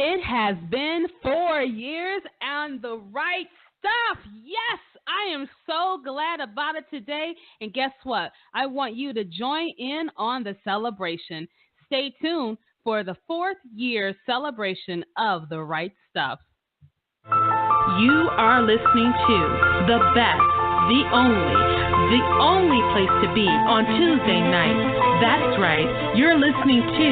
It has been 4 years and the right stuff. Yes, I am so glad about it today. And guess what? I want you to join in on the celebration. Stay tuned for the 4th year celebration of the right stuff. You are listening to the best, the only place to be on Tuesday night. That's right, you're listening to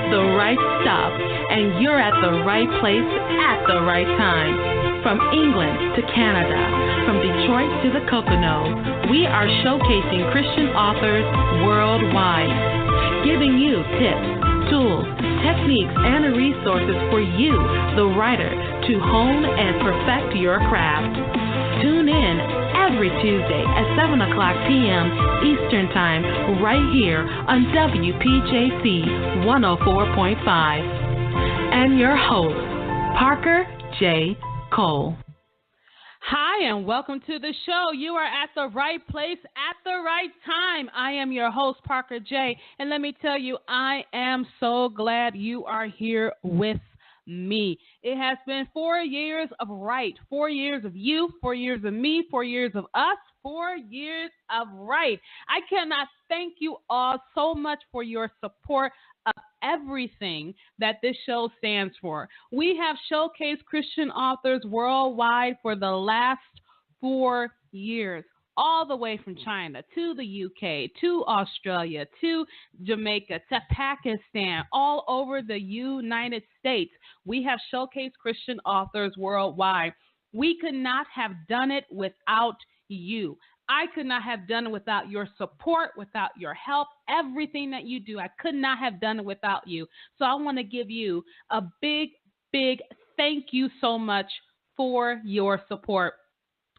The Right Stuff, and you're at the right place at the right time. From England to Canada, from Detroit to the Poconos, we are showcasing Christian authors worldwide, giving you tips, tools, techniques, and resources for you, the writer, to hone and perfect your craft. Tune in every Tuesday at 7 o'clock p.m. Eastern Time right here on WPJC 104.5. And your host, Parker J. Cole. Hi, and welcome to the show. You are at the right place at the right time. I am your host, Parker J. And let me tell you, I am so glad you are here with me. It has been 4 years of right, 4 years of you, 4 years of me, 4 years of us, 4 years of right. I cannot thank you all so much for your support of everything that this show stands for. We have showcased Christian authors worldwide for the last 4 years, all the way from China to the UK, to Australia, to Jamaica, to Pakistan, all over the United States. We have showcased Christian authors worldwide. We could not have done it without you. I could not have done it without your support, without your help, everything that you do. I could not have done it without you. So I want to give you a big, big thank you so much for your support.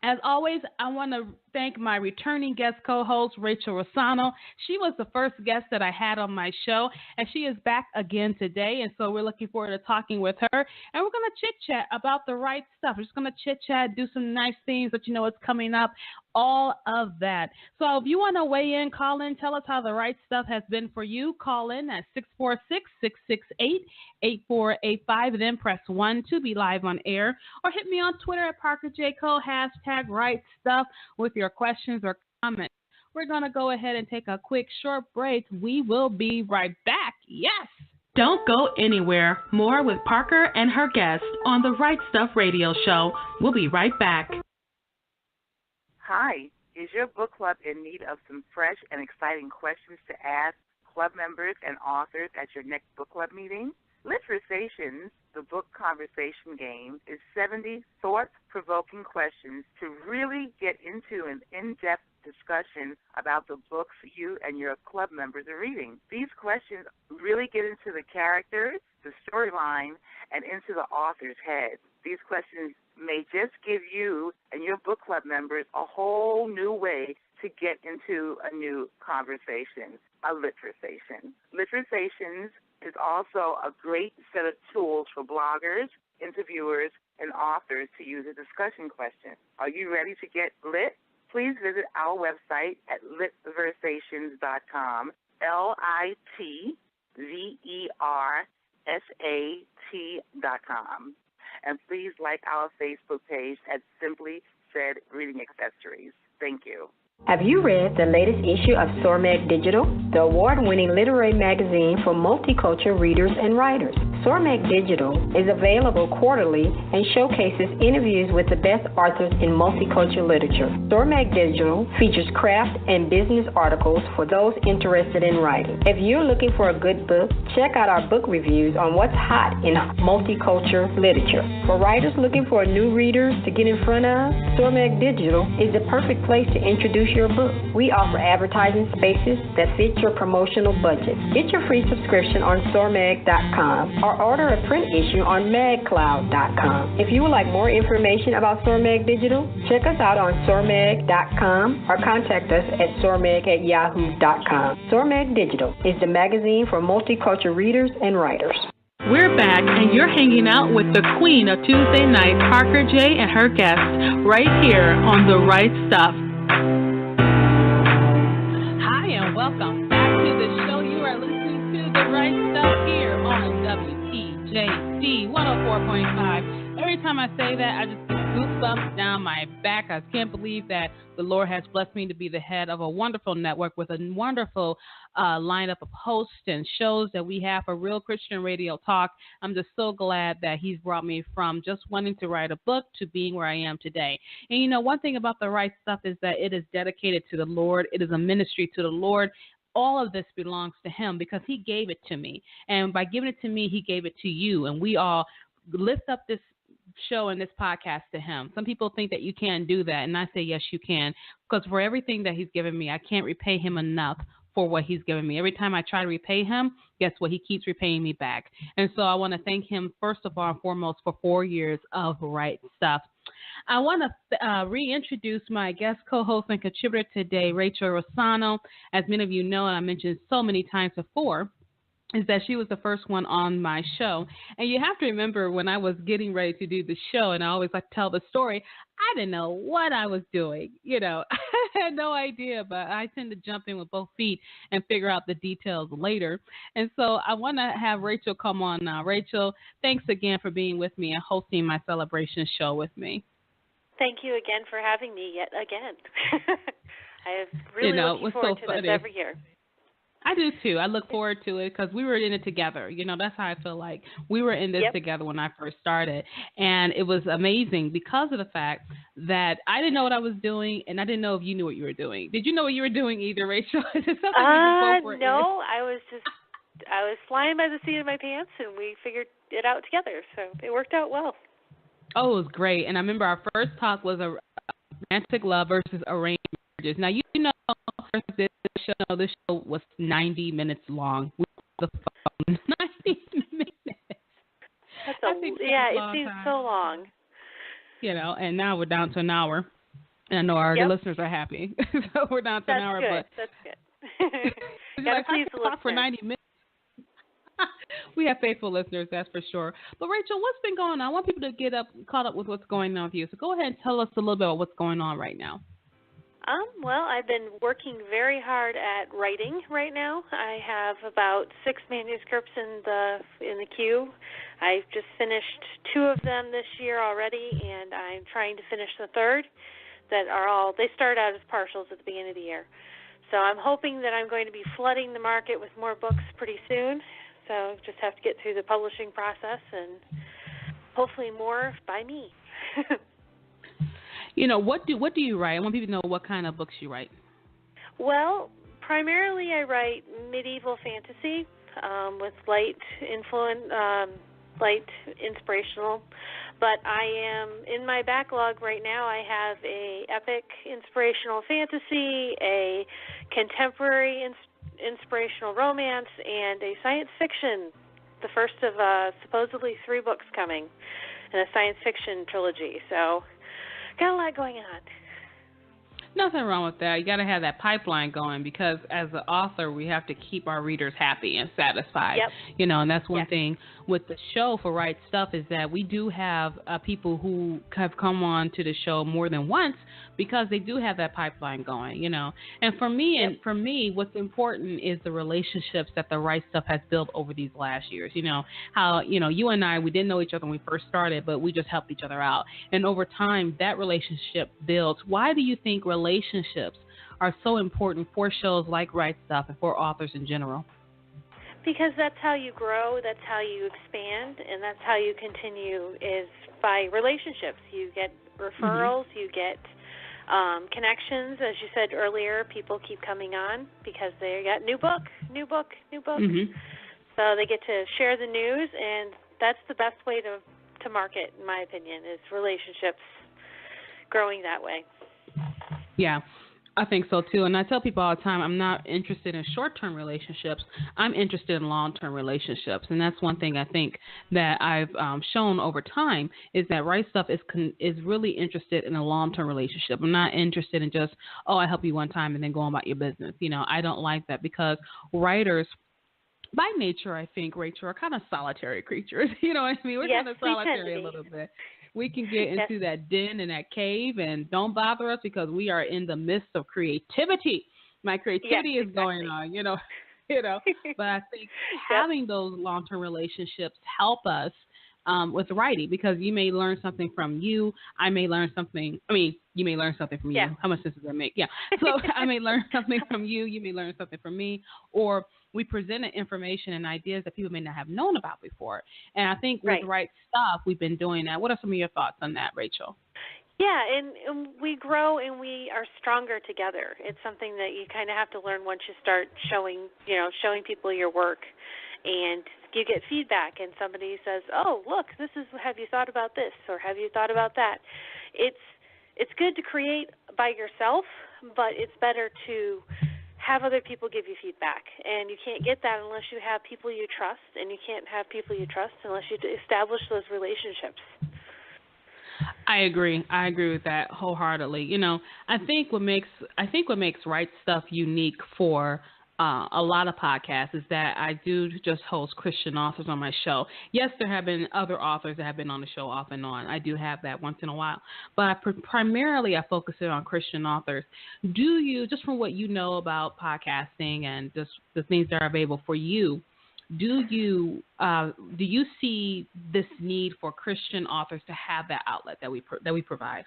As always, I want to thank my returning guest co-host, Rachel Rossano. She was the first guest that I had on my show, and she is back again today, and so we're looking forward to talking with her. And we're going to chit-chat about the right stuff. We're just going to chit-chat, do some nice things, but you know what's coming up, all of that. So if you want to weigh in, call in, tell us how the right stuff has been for you. Call in at 646-668-8485, then press 1 to be live on air, or hit me on Twitter at ParkerJCole, #RightStuff, with your questions or comments. We're going to go ahead and take a quick short break. We will be right back. Yes. Don't go anywhere. More with Parker and her guests on the Right Stuff Radio Show. We'll be right back. Hi. Is your book club in need of some fresh and exciting questions to ask club members and authors at your next book club meeting? Literations, the book conversation game, is 70 thought-provoking questions to really get into an in-depth discussion about the books you and your club members are reading. These questions really get into the characters, the storyline, and into the author's head. These questions may just give you and your book club members a whole new way to get into a new conversation, a literation. Literations is also a great set of tools for bloggers, interviewers, and authors to use a discussion question. Are you ready to get lit? Please visit our website at litversations.com, litversat.com. And please like our Facebook page at Simply Said Reading Accessories. Thank you. Have you read the latest issue of SORMAG Digital, the award-winning literary magazine for multicultural readers and writers? SORMAG Digital is available quarterly and showcases interviews with the best authors in multicultural literature. SORMAG Digital features craft and business articles for those interested in writing. If you're looking for a good book, check out our book reviews on what's hot in multicultural literature. For writers looking for new readers to get in front of, SORMAG Digital is the perfect place to introduce your book. We offer advertising spaces that fit your promotional budget. Get your free subscription on SORMAG.com or order a print issue on MagCloud.com. If you would like more information about SORMAG Digital, check us out on SORMAG.com or contact us at SORMAG@yahoo.com. SORMAG Digital is the magazine for multicultural readers and writers. We're back, and you're hanging out with the queen of Tuesday night, Parker J. and her guests, right here on The Right Stuff. Hi, and welcome back to the show. You are listening to The Right Stuff here on WPJC WJC 104.5. Every time I say that, I just get goosebumps down my back. I can't believe that the Lord has blessed me to be the head of a wonderful network with a wonderful lineup of hosts and shows that we have for Real Christian Radio Talk. I'm just so glad that He's brought me from just wanting to write a book to being where I am today. And, you know, one thing about the right stuff is that it is dedicated to the Lord. It is a ministry to the Lord. All of this belongs to Him because He gave it to me. And by giving it to me, He gave it to you. And we all lift up this show and this podcast to Him. Some people think that you can't do that. And I say, yes, you can. Because for everything that He's given me, I can't repay Him enough for what He's given me. Every time I try to repay Him, guess what? He keeps repaying me back. And so I want to thank Him, first of all and foremost, for 4 years of right stuff. I want to reintroduce my guest co-host and contributor today, Rachel Rossano. As many of you know, and I mentioned so many times before, is that she was the first one on my show. And you have to remember when I was getting ready to do the show, and I always like to tell the story, I didn't know what I was doing. You know, I had no idea, but I tend to jump in with both feet and figure out the details later. And so I want to have Rachel come on now. Rachel, thanks again for being with me and hosting my celebration show with me. Thank you again for having me yet again. I am really looking forward to this every year. I do too. I look forward to it because we were in it together. You know, that's how I feel like we were in this together when I first started. And it was amazing because of the fact that I didn't know what I was doing and I didn't know if you knew what you were doing. Did you know what you were doing either, Rachel? Is it something no, I was flying by the seat of my pants and we figured it out together. So it worked out well. Oh, it was great. And I remember our first talk was a romantic love versus arranged marriages. Now, you know, this show was 90 minutes long. We the phone 90 minutes. It seems so long. You know, and now we're down to an hour. And I know our listeners are happy. So we're down to an hour. Good. That's good. Gotta please the listeners. For 90 minutes. We have faithful listeners, that's for sure. But Rachel, what's been going on? I want people to get caught up with what's going on with you. So go ahead and tell us a little bit about what's going on right now. Well, I've been working very hard at writing right now. I have about 6 manuscripts in the queue. I've just finished 2 of them this year already, and I'm trying to finish the third. They start out as partials at the beginning of the year. So I'm hoping that I'm going to be flooding the market with more books pretty soon. So just have to get through the publishing process and hopefully more by me. You know, what do you write? I want people to know what kind of books you write. Well, primarily I write medieval fantasy with light inspirational. But I am in my backlog right now. I have a epic inspirational fantasy, a contemporary inspirational romance, and a science fiction. The first of supposedly 3 books coming in a science fiction trilogy. So, got a lot going on. Nothing wrong with that. You got to have that pipeline going because as an author, we have to keep our readers happy and satisfied. Yep. You know, and that's one thing with the show for Right Stuff is that we do have people who have come on to the show more than once because they do have that pipeline going, you know. And for me, what's important is the relationships that the Right Stuff has built over these last years. You know, how, you know, you and I, we didn't know each other when we first started, but we just helped each other out. And over time, that relationship builds. Why do you think relationships are so important for shows like Right Stuff and for authors in general? Because that's how you grow, that's how you expand, and that's how you continue is by relationships. You get referrals, you get connections. As you said earlier, people keep coming on because they got new book. Mm-hmm. So they get to share the news, and that's the best way to market, in my opinion, is relationships growing that way. Yeah, I think so too. And I tell people all the time, I'm not interested in short-term relationships. I'm interested in long-term relationships. And that's one thing I think that I've shown over time is that Right Stuff is really interested in a long-term relationship. I'm not interested in just, I help you one time and then go on about your business. You know, I don't like that because writers, by nature, I think, Rachel, are kind of solitary creatures. You know what I mean? We're kind of solitary a little bit. We can get into that den and that cave and don't bother us because we are in the midst of creativity. My creativity is going on, you know. But I think having those long-term relationships help us with writing, because you may learn something from you. I may learn something. I mean, you may learn something from you. How much sense does that make? Yeah. So I may learn something from you. You may learn something from me. Or we presented information and ideas that people may not have known about before. And I think with Right Stuff, we've been doing that. What are some of your thoughts on that, Rachel? Yeah, and we grow and we are stronger together. It's something that you kind of have to learn once you start showing people your work, and you get feedback and somebody says, "Oh, look, have you thought about this, or have you thought about that?" It's good to create by yourself, but it's better to have other people give you feedback, and you can't get that unless you have people you trust, and you can't have people you trust unless you establish those relationships. I agree with that wholeheartedly. I think what makes Right Stuff unique for a lot of podcasts is that I do just host Christian authors on my show. Yes, there have been other authors that have been on the show off and on. I do have that once in a while. But primarily I focus it on Christian authors. Do you, just from what you know about podcasting and just the things that are available for you, do you see this need for Christian authors to have that outlet that we provide?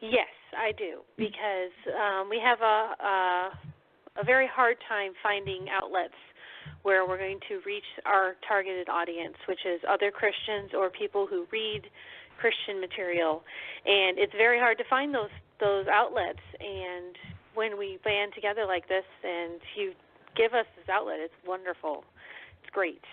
Yes, I do, because we have a very hard time finding outlets where we're going to reach our targeted audience, which is other Christians or people who read Christian material, and it's very hard to find those outlets. And when we band together like this, and you give us this outlet, it's wonderful. It's great.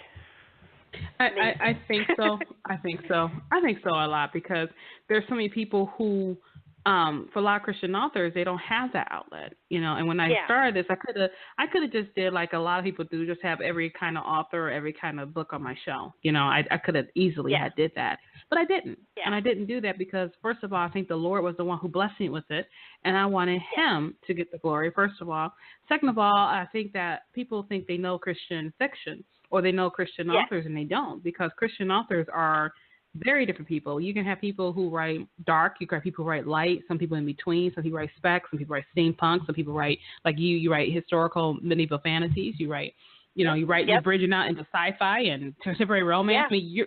I think so. I think so a lot, because there's so many people who, for a lot of Christian authors, they don't have that outlet, And when I started this, I could have just did like a lot of people do, just have every kind of author, every kind of book on my show. I could have easily had did that, but I didn't, and I didn't do that because, first of all, I think the Lord was the one who blessed me with it, and I wanted Him to get the glory. First of all, second of all, I think that people think they know Christian fiction or they know Christian authors, and they don't, because Christian authors are very different people. You can have people who write dark, you can have people who write light, some people in between, some people write spec, some people write steampunk, some people write, like you write historical medieval fantasies, you write, you're bridging out into sci-fi and contemporary romance. I mean,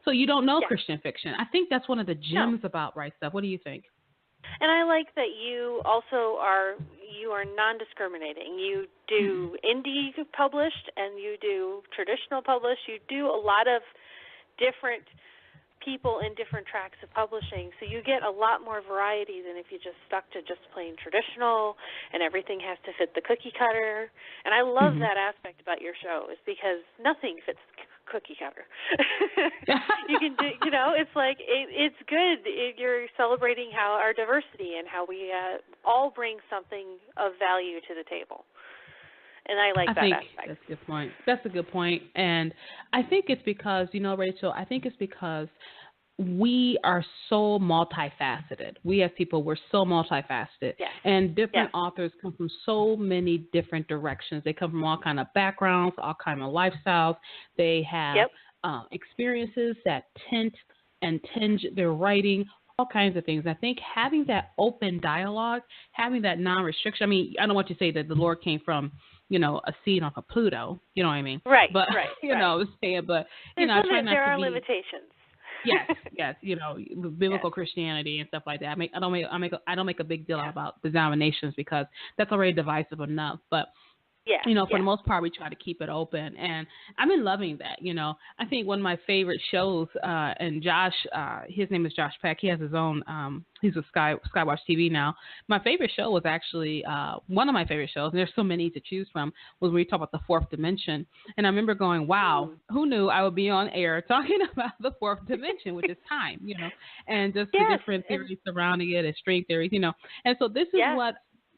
so you don't know Christian fiction. I think that's one of the gems about Right Stuff. What do you think? And I like that you also are non-discriminating. You do indie published and you do traditional published. You do a lot of different people in different tracks of publishing, so you get a lot more variety than if you just stuck to just plain traditional and everything has to fit the cookie cutter. And I love that aspect about your show, is because nothing fits cookie cutter. You can do, it's like it's good. You're celebrating our diversity and how we all bring something of value to the table. And I like that aspect. That's a good point. That's a good point. And I think it's because, Rachel, I think it's because we are so multifaceted. We as people, we're so multifaceted. Yes. And different authors come from so many different directions. They come from all kind of backgrounds, all kind of lifestyles. They have experiences that tinge their writing, all kinds of things. I think having that open dialogue, having that non-restriction, I mean, I don't want you to say that the Lord came from, a seed off of Pluto, you know what I mean? Right, but, right. But, I try not there to are be, limitations. Yes, biblical Christianity and stuff like that. I don't make a big deal about denominations, because that's already divisive enough. But for the most part, we try to keep it open, and I've been loving that. I think one of my favorite shows, and Josh, his name is Josh Peck. He has his own. He's with Skywatch TV now. My favorite show was actually one of my favorite shows, and there's so many to choose from, was when we talk about the fourth dimension. And I remember going, wow, who knew I would be on air talking about the fourth dimension, which is time, and just the different theories surrounding it and string theories, And so this is what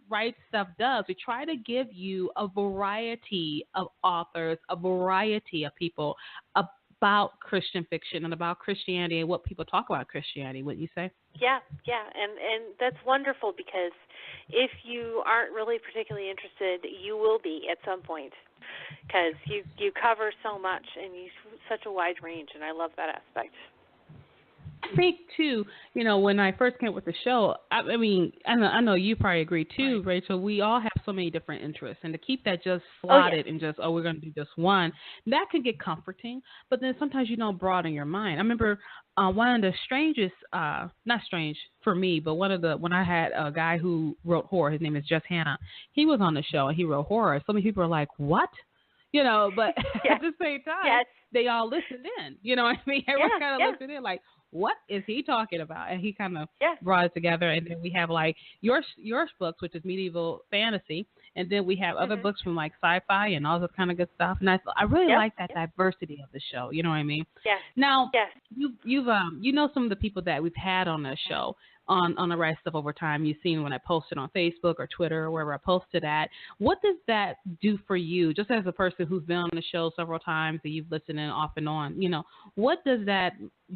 Right Stuff does. We try to give you a variety of authors, a variety of people about Christian fiction and about Christianity and what people talk about Christianity, wouldn't you say? Yeah, and that's wonderful, because if you aren't really particularly interested, you will be at some point, because you cover so much and you such a wide range, and I love that aspect. think too, when I first came with the show, I mean, I know you probably agree too, right. Rachel. We all have so many different interests, and to keep that just slotted and just we're going to do just one, that can get comforting. But then sometimes you don't broaden your mind. I remember one of the strangest, not strange for me, but when I had a guy who wrote horror. His name is Just Hannah. He was on the show and he wrote horror. So many people are like, what? But at the same time, they all listened in. You know what I mean? Everyone kind of listened in like, what is he talking about? And he kind of brought it together. And then we have like your books, which is medieval fantasy. And then we have other books from like sci-fi and all this kind of good stuff. And I really like that diversity of the show. You know what I mean? Yeah. Now, you've some of the people that we've had on the show on the right stuff over time. You've seen when I posted on Facebook or Twitter or wherever I posted at. What does that do for you, just as a person who's been on the show several times and you've listened in off and on? What does that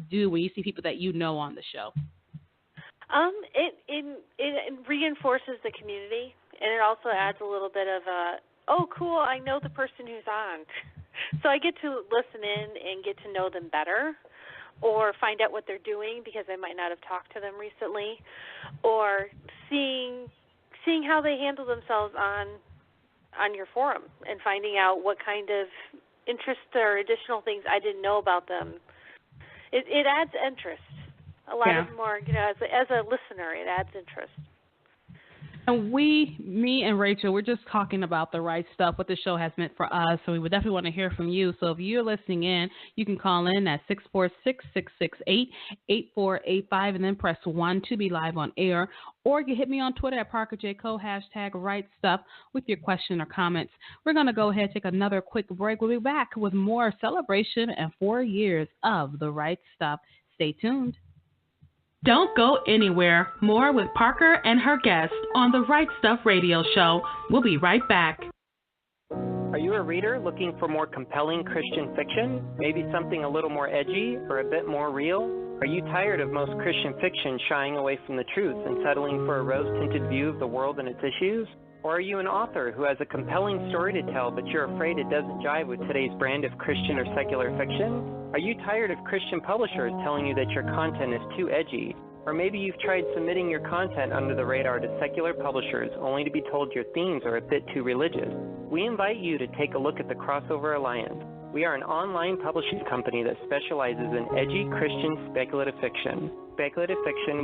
do when you see people that on the show? It reinforces the community, and it also adds a little bit of cool, I know the person who's on. So I get to listen in and get to know them better, or find out what they're doing because I might not have talked to them recently, or seeing how they handle themselves on your forum and finding out what kind of interest or additional things I didn't know about them. It adds interest. A lot of more, as a listener, it adds interest. And me and Rachel, we're just talking about the right stuff, what the show has meant for us. So we would definitely want to hear from you. So if you're listening in, you can call in at 646-668-8485 and then press 1 to be live on air. Or you hit me on Twitter at ParkerJCo, #RightStuff with your question or comments. We're going to go ahead and take another quick break. We'll be back with more celebration and 4 years of the right stuff. Stay tuned. Don't go anywhere. More with Parker and her guests on the Right Stuff Radio Show. We'll be right back. Are you a reader looking for more compelling Christian fiction? Maybe something a little more edgy or a bit more real? Are you tired of most Christian fiction shying away from the truth and settling for a rose-tinted view of the world and its issues? Or are you an author who has a compelling story to tell, but you're afraid it doesn't jive with today's brand of Christian or secular fiction? Are you tired of Christian publishers telling you that your content is too edgy? Or maybe you've tried submitting your content under the radar to secular publishers only to be told your themes are a bit too religious? We invite you to take a look at the Crossover Alliance. We are an online publishing company that specializes in edgy Christian speculative fiction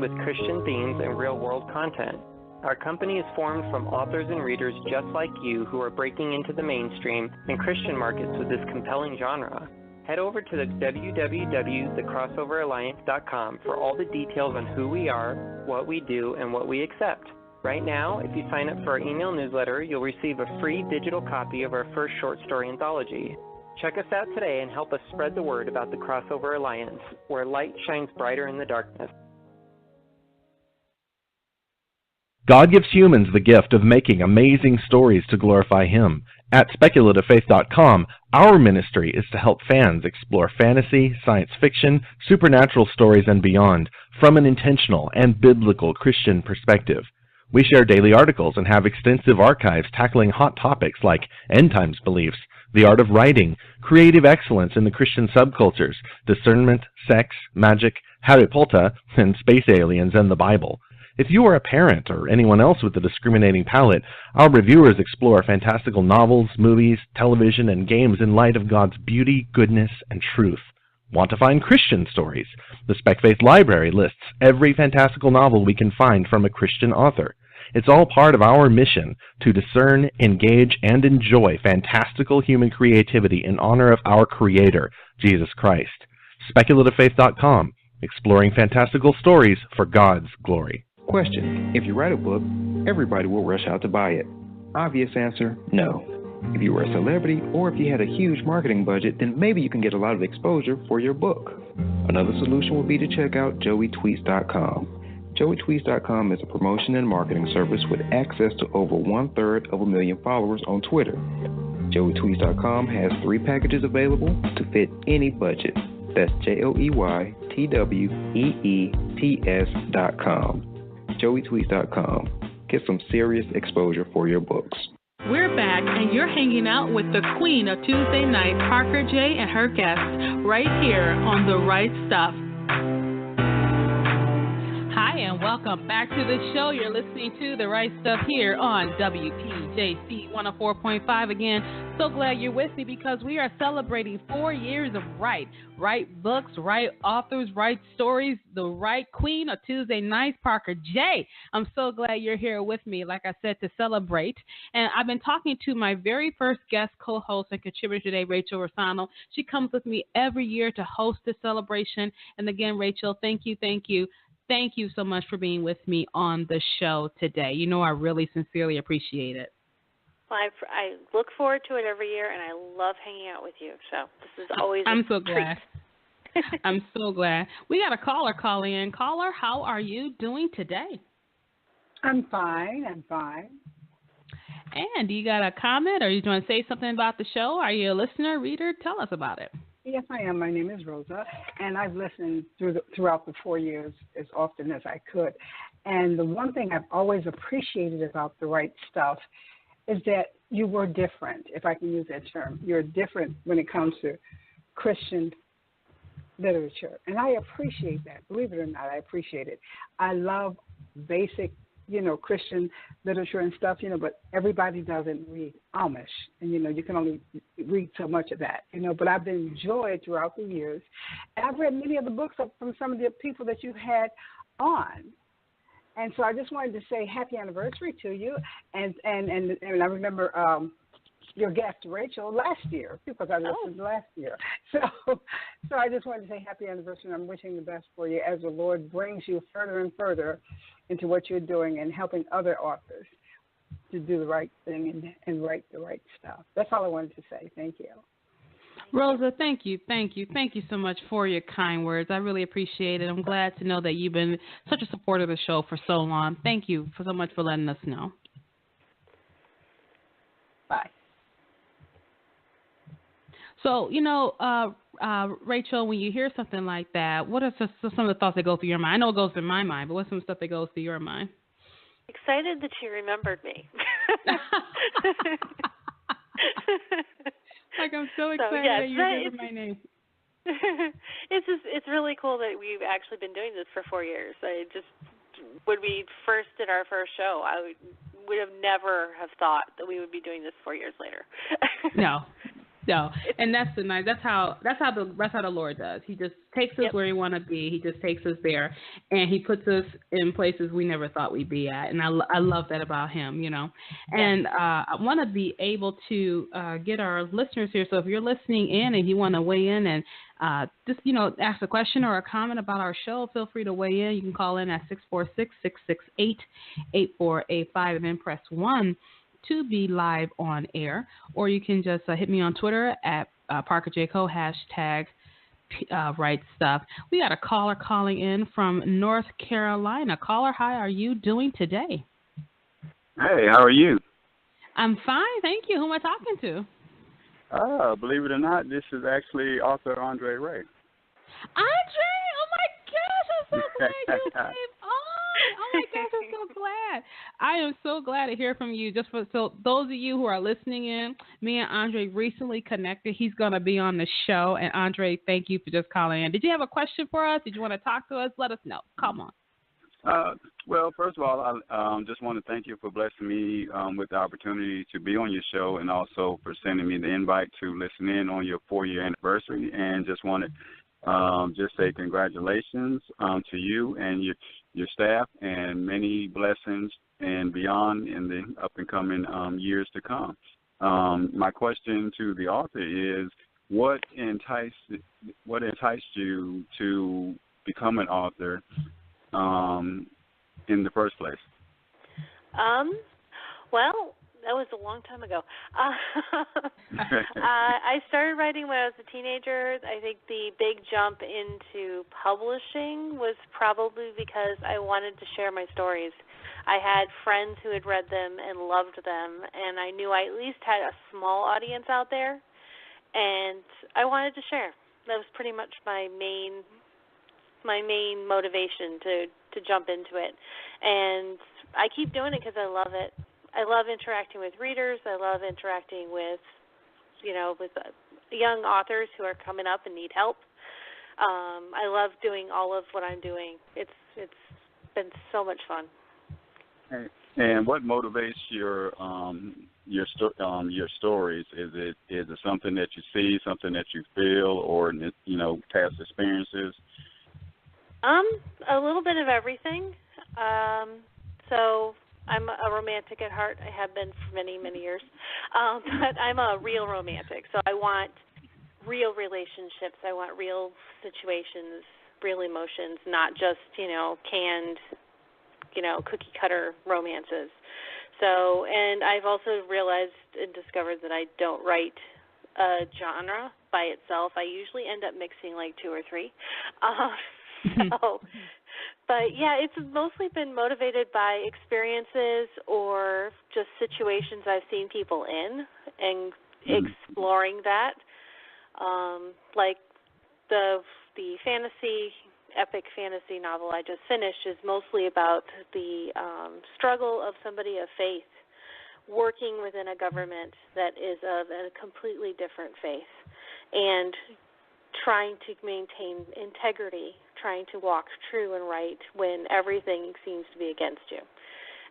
with Christian themes and real-world content. Our company is formed from authors and readers just like you who are breaking into the mainstream and Christian markets with this compelling genre. Head over to the www.thecrossoveralliance.com for all the details on who we are, what we do, and what we accept. Right now, if you sign up for our email newsletter, you'll receive a free digital copy of our first short story anthology. Check us out today and help us spread the word about the Crossover Alliance, where light shines brighter in the darkness. God gives humans the gift of making amazing stories to glorify Him. At speculativefaith.com, our ministry is to help fans explore fantasy, science fiction, supernatural stories, and beyond from an intentional and biblical Christian perspective. We share daily articles and have extensive archives tackling hot topics like end times beliefs, the art of writing, creative excellence in the Christian subcultures, discernment, sex, magic, Harry Potter, and space aliens and the Bible. If you are a parent or anyone else with a discriminating palate, our reviewers explore fantastical novels, movies, television, and games in light of God's beauty, goodness, and truth. Want to find Christian stories? The SpecFaith Library lists every fantastical novel we can find from a Christian author. It's all part of our mission to discern, engage, and enjoy fantastical human creativity in honor of our Creator, Jesus Christ. SpeculativeFaith.com, exploring fantastical stories for God's glory. Question: if you write a book, everybody will rush out to buy it. Obvious answer: no. If you were a celebrity or if you had a huge marketing budget, then maybe you can get a lot of exposure for your book. Another solution would be to check out joeytweets.com. joeytweets.com is a promotion and marketing service with access to over 1/3 of a million followers on Twitter. joeytweets.com has 3 packages available to fit any budget. That's joeytweets.com. joeytweets.com. Get some serious exposure for your books. We're back, and you're hanging out with the queen of Tuesday night, Parker J. and her guests, right here on The Right Stuff. Hi, and welcome back to the show. You're listening to The Right Stuff here on WPJC 104.5. Again, so glad you're with me because we are celebrating 4 years of Right books, right authors, right stories, the right queen of Tuesday nights, Parker J. I'm so glad you're here with me, like I said, to celebrate. And I've been talking to my very first guest co-host and contributor today, Rachel Rosano. She comes with me every year to host this celebration. And again, Rachel, thank you. Thank you so much for being with me on the show today. You know, I really sincerely appreciate it. Well, I look forward to it every year, and I love hanging out with you. So this is always I'm so treat. glad. I'm so glad. We got a caller calling in. Caller, how are you doing today? I'm fine. And do you got a comment or you want to say something about the show? Are you a listener, reader? Tell us about it. Yes, I am. My name is Rosa, and I've listened throughout the 4 years as often as I could. And the one thing I've always appreciated about The Right Stuff is that you were different, if I can use that term. You're different when it comes to Christian literature. And I appreciate that. Believe it or not, I appreciate it. I love basic, Christian literature and stuff, but everybody doesn't read Amish. And, you can only read so much of that, but I've enjoyed throughout the years. And I've read many of the books from some of the people that you've had on. And so I just wanted to say happy anniversary to you. And I remember your guest, Rachel, last year, because I listened last year. So I just wanted to say happy anniversary, and I'm wishing the best for you as the Lord brings you further and further into what you're doing and helping other authors to do the right thing and write the right stuff. That's all I wanted to say. Thank you. Rosa, thank you so much for your kind words. I really appreciate it. I'm glad to know that you've been such a supporter of the show for so long. Thank you so much for letting us know. Bye. So, Rachel, when you hear something like that, what are some of the thoughts that go through your mind? I know it goes through my mind, but what's some stuff that goes through your mind? Excited that you remembered me. Like, I'm so excited that you remember my name. It's really cool that we've actually been doing this for 4 years. When we first did our first show, I would have never have thought that we would be doing this 4 years later. No, and that's how the Lord does. He just takes us where we want to be. He just takes us there, and He puts us in places we never thought we'd be at. And I love that about Him, And I want to be able to get our listeners here. So if you're listening in and you want to weigh in and just ask a question or a comment about our show, feel free to weigh in. You can call in at 646-668-8485 and then press 1 to be live on air, or you can just hit me on Twitter at Parker J. Co, hashtag Right Stuff. We got a caller calling in from North Carolina. Caller, how are you doing today? Hey, how are you? I'm fine, thank you. Who am I talking to? Believe it or not, this is actually author Andre Ray. Andre, oh my gosh, I'm so glad you came on. Oh my gosh, I'm so glad. I am so glad to hear from you. So those of you who are listening in, me and Andre recently connected. He's going to be on the show. And Andre, thank you for just calling in. Did you have a question for us? Did you want to talk to us? Let us know. Come on. Well, first of all, I just want to thank you for blessing me with the opportunity to be on your show, and also for sending me the invite to listen in on your 4-year anniversary. And just want to just say congratulations to you and your staff, and many blessings and beyond in the up and coming years to come. My question to the author is, what enticed you to become an author in the first place? Well, that was a long time ago. I started writing when I was a teenager. I think the big jump into publishing was probably because I wanted to share my stories. I had friends who had read them and loved them, and I knew I at least had a small audience out there, and I wanted to share. That was pretty much my main motivation to jump into it. And I keep doing it because I love it. I love interacting with readers. I love interacting with young authors who are coming up and need help. I love doing all of what I'm doing. It's been so much fun. And what motivates your stories? Is it something that you see, something that you feel, or past experiences? A little bit of everything. So I'm a romantic at heart. I have been for many, many years. But I'm a real romantic. So I want real relationships. I want real situations, real emotions, not just, canned, cookie cutter romances. So, and I've also realized and discovered that I don't write a genre by itself. I usually end up mixing like two or three. But yeah, it's mostly been motivated by experiences or just situations I've seen people in and exploring that. Like the epic fantasy novel I just finished is mostly about the struggle of somebody of faith working within a government that is of a completely different faith and trying to maintain integrity, trying to walk true and right when everything seems to be against you.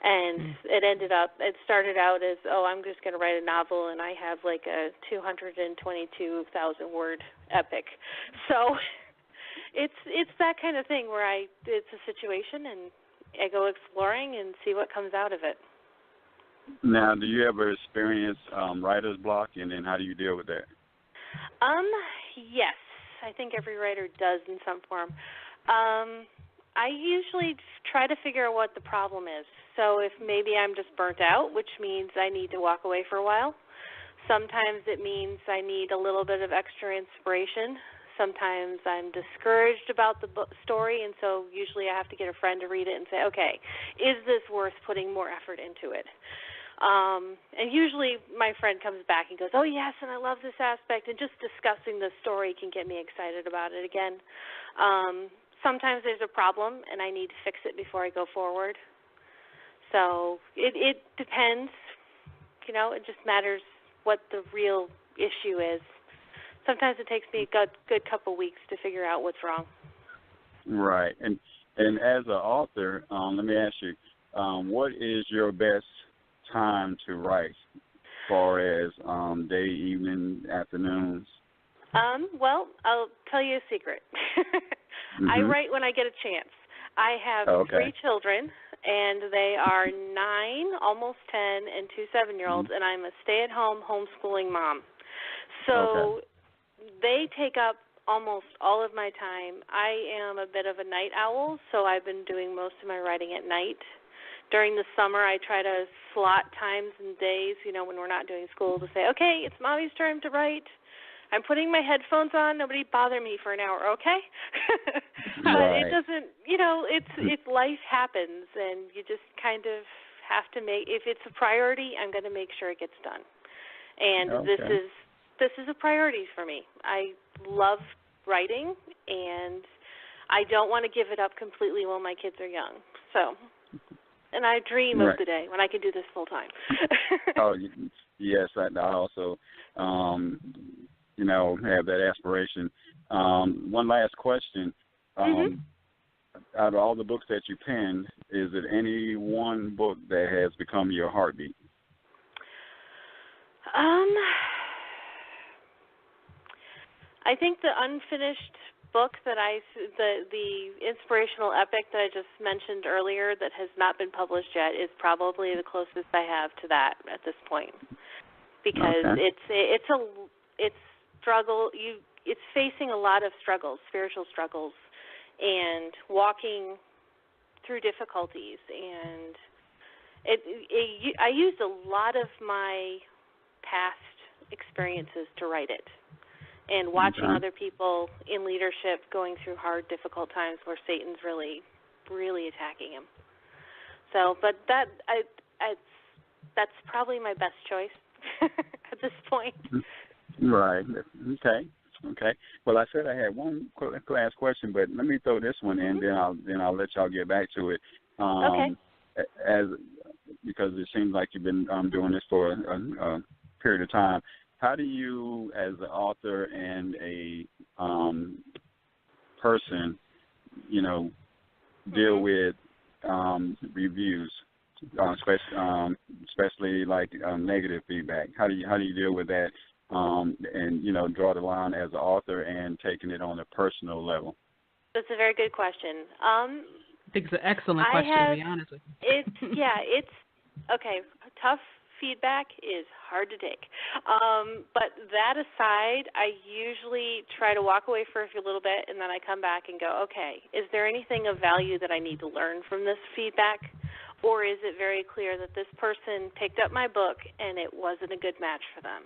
And it started out as, I'm just going to write a novel, and I have like a 222,000 word epic. So it's that kind of thing where it's a situation and I go exploring and see what comes out of it. Now, do you ever experience writer's block, and then how do you deal with that? Yes, I think every writer does in some form. I usually try to figure out what the problem is. So if maybe I'm just burnt out, which means I need to walk away for a while. Sometimes it means I need a little bit of extra inspiration. Sometimes I'm discouraged about the story, and so usually I have to get a friend to read it and say, okay, is this worth putting more effort into it? And usually my friend comes back and goes, oh, yes, and I love this aspect, and just discussing the story can get me excited about it again. Sometimes there's a problem, and I need to fix it before I go forward. So it depends. It just matters what the real issue is. Sometimes it takes me a good couple weeks to figure out what's wrong. Right. And as an author, let me ask you, what is your best time to write, as far as day, evening, afternoons? Well, I'll tell you a secret. I write when I get a chance. I have 3 children, and they are 9, almost 10, and 2 7-year-olds, and I'm a stay-at-home homeschooling mom. So they take up almost all of my time. I am a bit of a night owl, so I've been doing most of my writing at night. During the summer, I try to slot times and days, when we're not doing school, to say, okay, it's Mommy's turn to write. I'm putting my headphones on. Nobody bother me for an hour, okay? But it doesn't, it's life happens, and you just kind of have to make, if it's a priority, I'm going to make sure it gets done. And this is a priority for me. I love writing, and I don't want to give it up completely while my kids are young. So, and I dream of the day when I can do this full time. Yes, I also, have that aspiration. One last question. Out of all the books that you penned, is it any one book that has become your heartbeat? I think the unfinished book that the inspirational epic that I just mentioned earlier that has not been published yet is probably the closest I have to that at this point, because it's struggle. It's facing a lot of struggles, spiritual struggles, and walking through difficulties. And I used a lot of my past experiences to write it. And watching other people in leadership going through hard, difficult times where Satan's really, really attacking him. So, but that's probably my best choice at this point. Right. Okay. Well, I said I had one last question, but let me throw this one in, then I'll let y'all get back to it. Because it seems like you've been doing this for a period of time. How do you, as an author and a person, deal with reviews, especially like negative feedback? How do you deal with that, and draw the line as an author and taking it on a personal level? That's a very good question. I think it's an excellent question, to be honest with you. It's okay. Tough feedback is hard to take. But that aside, I usually try to walk away for a little bit, and then I come back and go, okay, is there anything of value that I need to learn from this feedback? Or is it very clear that this person picked up my book and it wasn't a good match for them?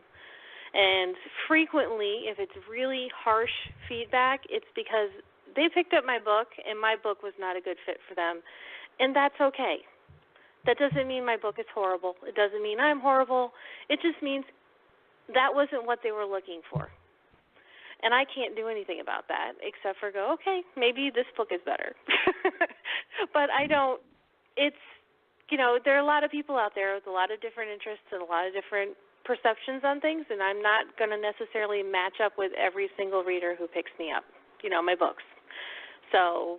And frequently, if it's really harsh feedback, it's because they picked up my book and my book was not a good fit for them. And that's okay. That doesn't mean my book is horrible. It doesn't mean I'm horrible. It just means that wasn't what they were looking for. And I can't do anything about that except for go, okay, maybe this book is better. But I don't, there are a lot of people out there with a lot of different interests and a lot of different perceptions on things, and I'm not going to necessarily match up with every single reader who picks me up, my books. So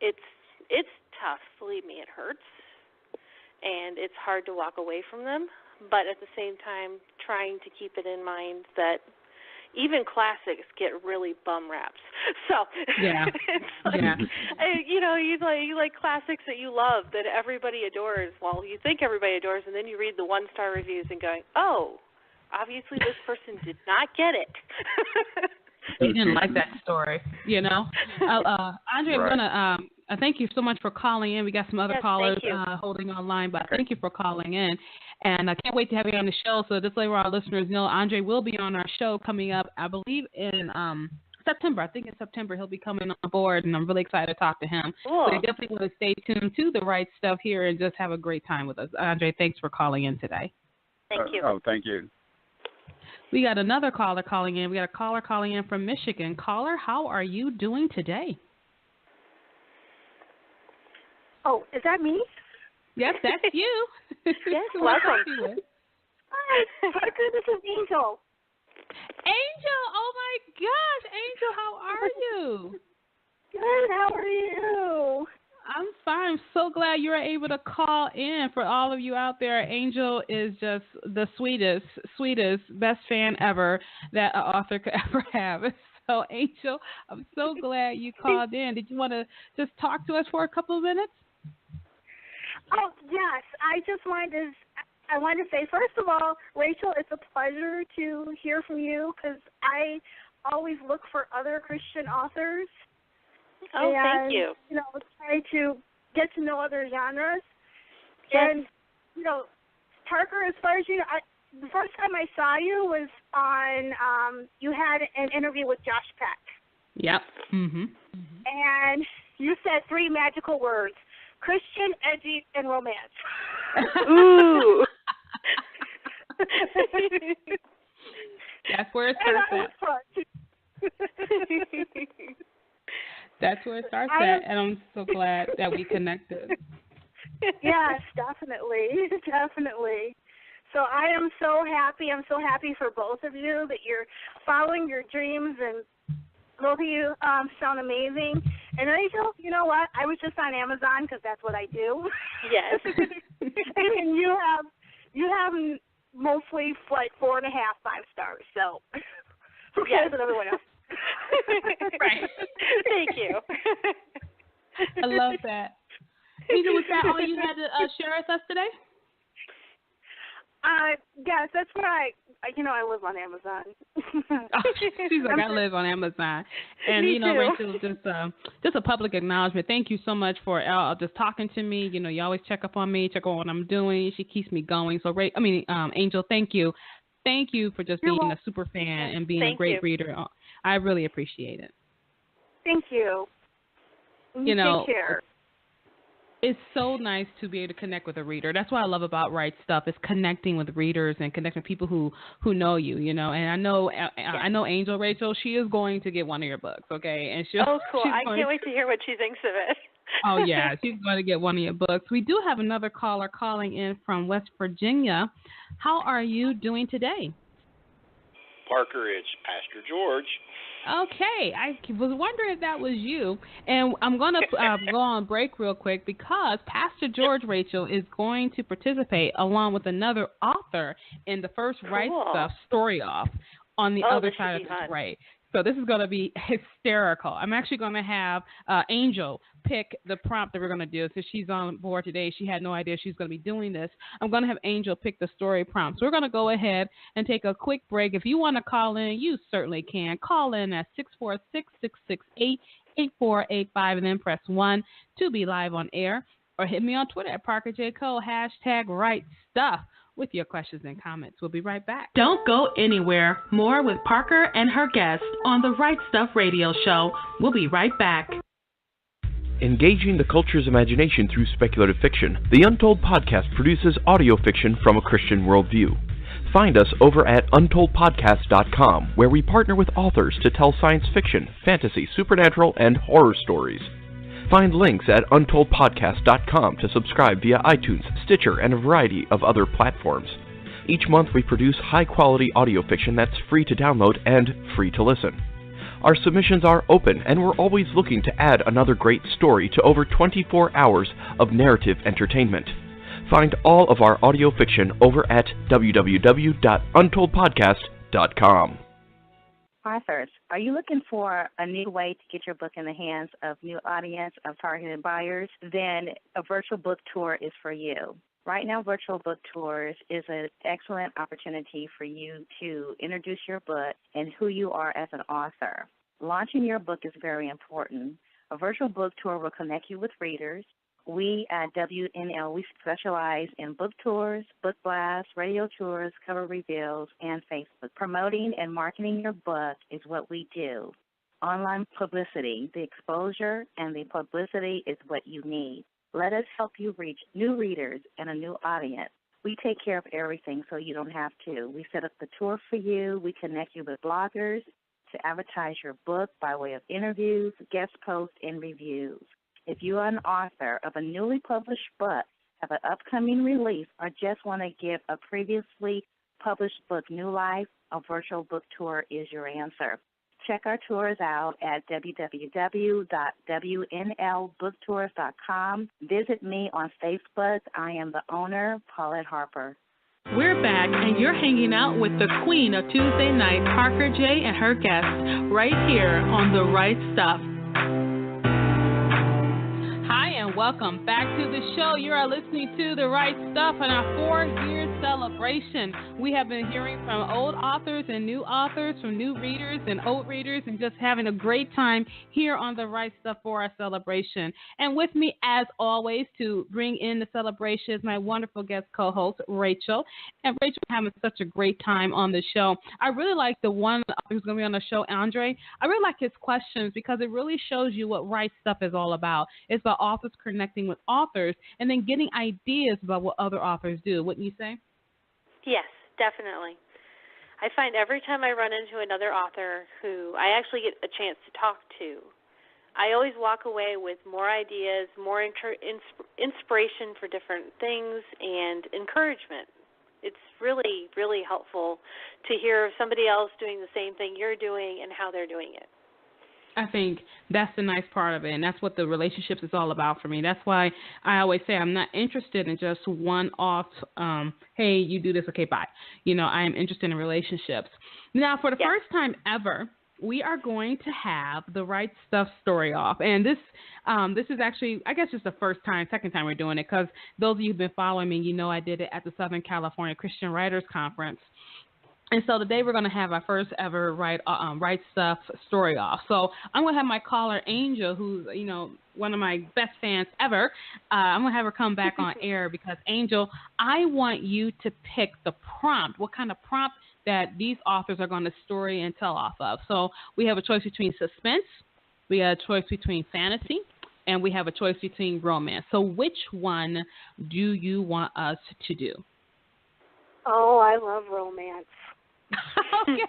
it's tough. Believe me, it hurts. And it's hard to walk away from them, but at the same time, trying to keep it in mind that even classics get really bum raps. So yeah, you like classics that you love that everybody adores. Well, you think everybody adores, and then you read the 1-star reviews and going, oh, obviously this person did not get it. They didn't like that story, Andre, I'm gonna thank you so much for calling in. We got some other callers holding online, but thank you for calling in. And I can't wait to have you on the show. So just let our listeners know, Andre will be on our show coming up, I believe, in September. I think in September he'll be coming on board, and I'm really excited to talk to him. Cool. So you definitely want to stay tuned to the right stuff here and just have a great time with us. Andre, thanks for calling in today. Thank you. Thank you. We got another caller calling in. We got a caller calling in from Michigan. Caller, how are you doing today? Oh, is that me? Yes, that's you. Yes, welcome. Hi, Parker, this is Angel. Angel, oh my gosh. Angel, how are you? Good, how are you? I'm fine. I'm so glad you were able to call in. For all of you out there, Angel is just the sweetest, best fan ever that an author could ever have. So, Angel, I'm so glad you called in. Did you want to just talk to us for a couple of minutes? Oh, yes. I wanted to say, first of all, Rachel, it's a pleasure to hear from you because I always look for other Christian authors. Oh, and, thank you. Try to get to know other genres. Yes. And, Parker, as far as the first time I saw you was on, you had an interview with Josh Peck. Yep. Mm-hmm. And you said 3 magical words: Christian, edgy, and romance. Ooh. That's where it starts at. That's where it starts at, and I'm so glad that we connected. Yes, definitely. So I am so happy. I'm so happy for both of you that you're following your dreams, and both of you sound amazing. And Rachel, you know what? I was just on Amazon because that's what I do. Yes. And you have mostly like 4.5, 5 stars. So who cares what everyone else? Right. Thank you. I love that. Angel, was that all you had to share with us today? Yes, that's where I live on Amazon. She's like, I live on Amazon. And, Rachel, just a public acknowledgement. Thank you so much for just talking to me. You always check up on me, check on what I'm doing. She keeps me going. So, Angel, thank you. Thank you for just being a super fan and being a great reader. I really appreciate it. Thank you. Take care. It's so nice to be able to connect with a reader. That's what I love about Right Stuff is connecting with readers and connecting with people who know you, And I know Angel, Rachel, she is going to get one of your books, okay? And oh, cool. I can't wait to hear what she thinks of it. Oh, yeah. She's going to get one of your books. We do have another caller calling in from West Virginia. How are you doing today? Parker, it's Pastor George. Okay, I was wondering if that was you. And I'm going to go on break real quick because Pastor George Rachel is going to participate along with another author in the first Right Stuff story off on the other side of this break. So this is going to be hysterical. I'm actually going to have Angel pick the prompt that we're going to do. So she's on board today. She had no idea she's going to be doing this. I'm going to have Angel pick the story prompt. So we're going to go ahead and take a quick break. If you want to call in, you certainly can. Call in at 646-668-8485 and then press 1 to be live on air. Or hit me on Twitter at Parker J. Cole, #RightStuff. With your questions and comments. We'll be right back. Don't go anywhere. More with Parker and her guests on the Right Stuff Radio Show. We'll be right back. Engaging the culture's imagination through speculative fiction, the Untold Podcast produces audio fiction from a Christian worldview. Find us over at untoldpodcast.com, where we partner with authors to tell science fiction, fantasy, supernatural, and horror stories. Find links at untoldpodcast.com to subscribe via iTunes, Stitcher, and a variety of other platforms. Each month we produce high-quality audio fiction that's free to download and free to listen. Our submissions are open, and we're always looking to add another great story to over 24 hours of narrative entertainment. Find all of our audio fiction over at www.untoldpodcast.com. Authors, are you looking for a new way to get your book in the hands of new audience of targeted buyers? Then a virtual book tour is for you. Right now, virtual book tours is an excellent opportunity for you to introduce your book and who you are as an author. Launching your book is very important. A virtual book tour will connect you with readers. We at WNL, we specialize in book tours, book blasts, radio tours, cover reveals, and Facebook. Promoting and marketing your book is what we do. Online publicity, the exposure and the publicity is what you need. Let us help you reach new readers and a new audience. We take care of everything so you don't have to. We set up the tour for you. We connect you with bloggers to advertise your book by way of interviews, guest posts, and reviews. If you are an author of a newly published book, have an upcoming release, or just want to give a previously published book new life, a virtual book tour is your answer. Check our tours out at www.wnlbooktours.com. Visit me on Facebook. I am the owner, Paulette Harper. We're back, and you're hanging out with the queen of Tuesday night, Parker J. and her guests, right here on The Right Stuff. Welcome back to the show. You are listening to The Right Stuff on our 4-year celebration. We have been hearing from old authors and new authors, from new readers and old readers, and just having a great time here on The Right Stuff for our celebration. And with me, as always, to bring in the celebration is my wonderful guest co-host, Rachel. And Rachel, having such a great time on the show. I really like the one who's going to be on the show, Andre. I really like his questions because it really shows you what Right Stuff is all about. It's about authors connecting with authors and then getting ideas about what other authors do, wouldn't you say? Yes, definitely. I find every time I run into another author who I actually get a chance to talk to, I always walk away with more ideas, more inspiration for different things, and encouragement. It's really, really helpful to hear somebody else doing the same thing you're doing and how they're doing it. I think that's the nice part of it, and that's what the relationships is all about for me. That's why I always say I'm not interested in just one-off, hey, you do this, okay, bye. You know, I am interested in relationships. Now, for the first time ever, we are going to have the Right Stuff story off, and this is actually, I guess, just the second time we're doing it, because those of you who've been following me, you know I did it at the Southern California Christian Writers Conference. And so today we're going to have our first ever Right Stuff story off. So I'm going to have my caller, Angel, who's, you know, one of my best fans ever. I'm going to have her come back on air because, Angel, I want you to pick the prompt, what kind of prompt that these authors are going to story and tell off of. So we have a choice between suspense, we have a choice between fantasy, and we have a choice between romance. So which one do you want us to do? Oh, I love romance. Okay.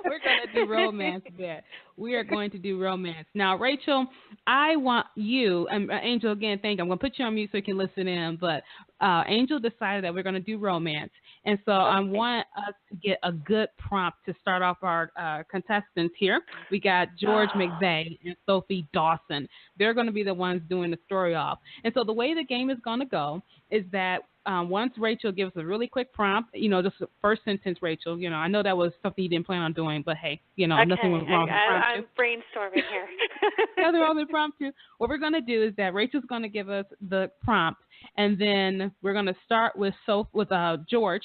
We're going to do romance there. We are going to do romance. Now, Rachel, I want you, and Angel, again, thank you. I'm going to put you on mute so you can listen in, but Angel decided that we're going to do romance. And so I want us to get a good prompt to start off our contestants here. We got George McVeigh and Sophie Dawson. They're going to be the ones doing the story off. And so the way the game is going to go is that once Rachel gives a really quick prompt, just the first sentence, Rachel, I know that was something you didn't plan on doing, but hey, nothing went wrong with prompt. I'm brainstorming here. Nothing wrong with prompt two. What we're going to do is that Rachel's going to give us the prompt, and then we're going to start with George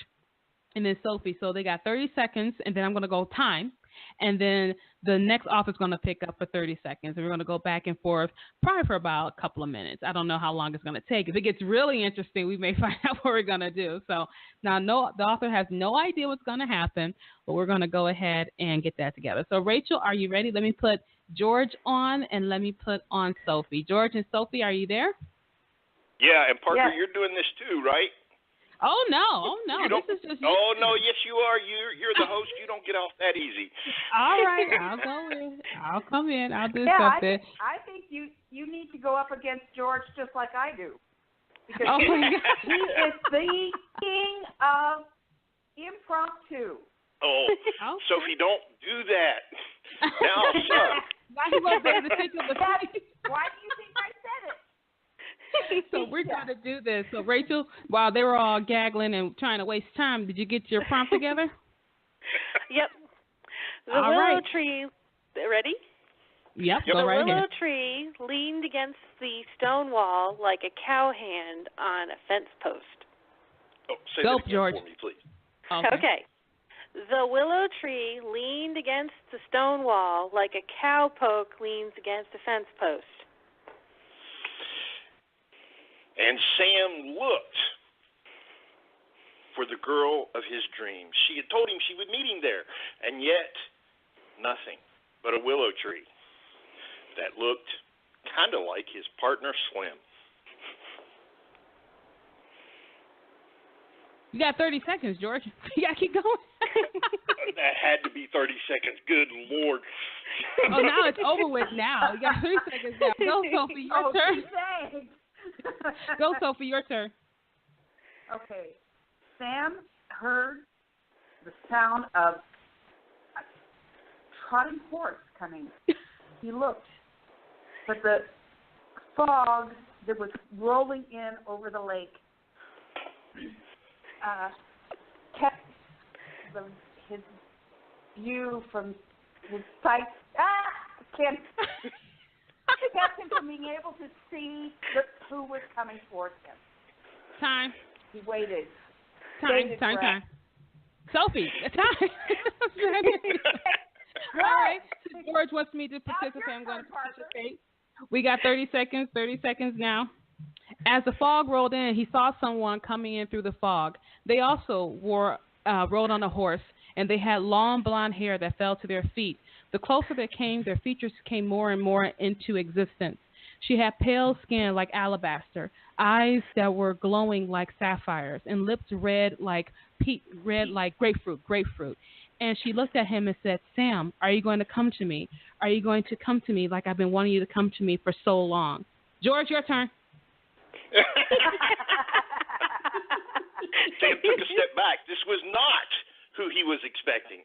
and then Sophie. So they got 30 seconds, and then I'm going to go time. And then the next author's going to pick up for 30 seconds. And we're going to go back and forth probably for about a couple of minutes. I don't know how long it's going to take. If it gets really interesting, we may find out what we're going to do. So now the author has no idea what's going to happen, but we're going to go ahead and get that together. So, Rachel, are you ready? Let me put George on, and let me put on Sophie. George and Sophie, are you there? Yeah, and Parker, you're doing this too, right? Oh no! This is just you. Oh no! Yes, you are. You're the host. You don't get off that easy. All right, I'll go in. I'll come in. I'll do something. I think you need to go up against George just like I do, because he is the king of impromptu. Oh, Sophie, don't do that. Now, son. Why do you think I said it? So we're going to do this. So, Rachel, while they were all gaggling and trying to waste time, did you get your prompt together? Yep. The all willow right. tree. Ready? Yep. The go right willow ahead. tree leaned against the stone wall like a cow hand on a fence post. Oh, say go, that again George. for me, please. Okay. The willow tree leaned against the stone wall like a cowpoke leans against a fence post. And Sam looked for the girl of his dreams. She had told him she would meet him there, and yet nothing but a willow tree that looked kind of like his partner Slim. You got 30 seconds, George. You got to keep going. That had to be 30 seconds. Good Lord. Oh, now it's over with now. You got 30 seconds now. Go, Sophie, your turn. Go, Sophie, your turn. Okay. Sam heard the sound of a trotting horse coming. He looked, but the fog that was rolling in over the lake kept his view from his sight. Kept him from being able to see who was coming towards him. Time. He waited. Time. Sophie, time. All right. George wants me to participate. I'm going to participate. We got 30 seconds. 30 seconds now. As the fog rolled in, he saw someone coming in through the fog. They also rode on a horse, and they had long blonde hair that fell to their feet. The closer they came, their features came more and more into existence. She had pale skin like alabaster, eyes that were glowing like sapphires, and lips red like grapefruit. And she looked at him and said, "Sam, are you going to come to me? Are you going to come to me like I've been wanting you to come to me for so long?" George, your turn. Sam took a step back. This was not who he was expecting.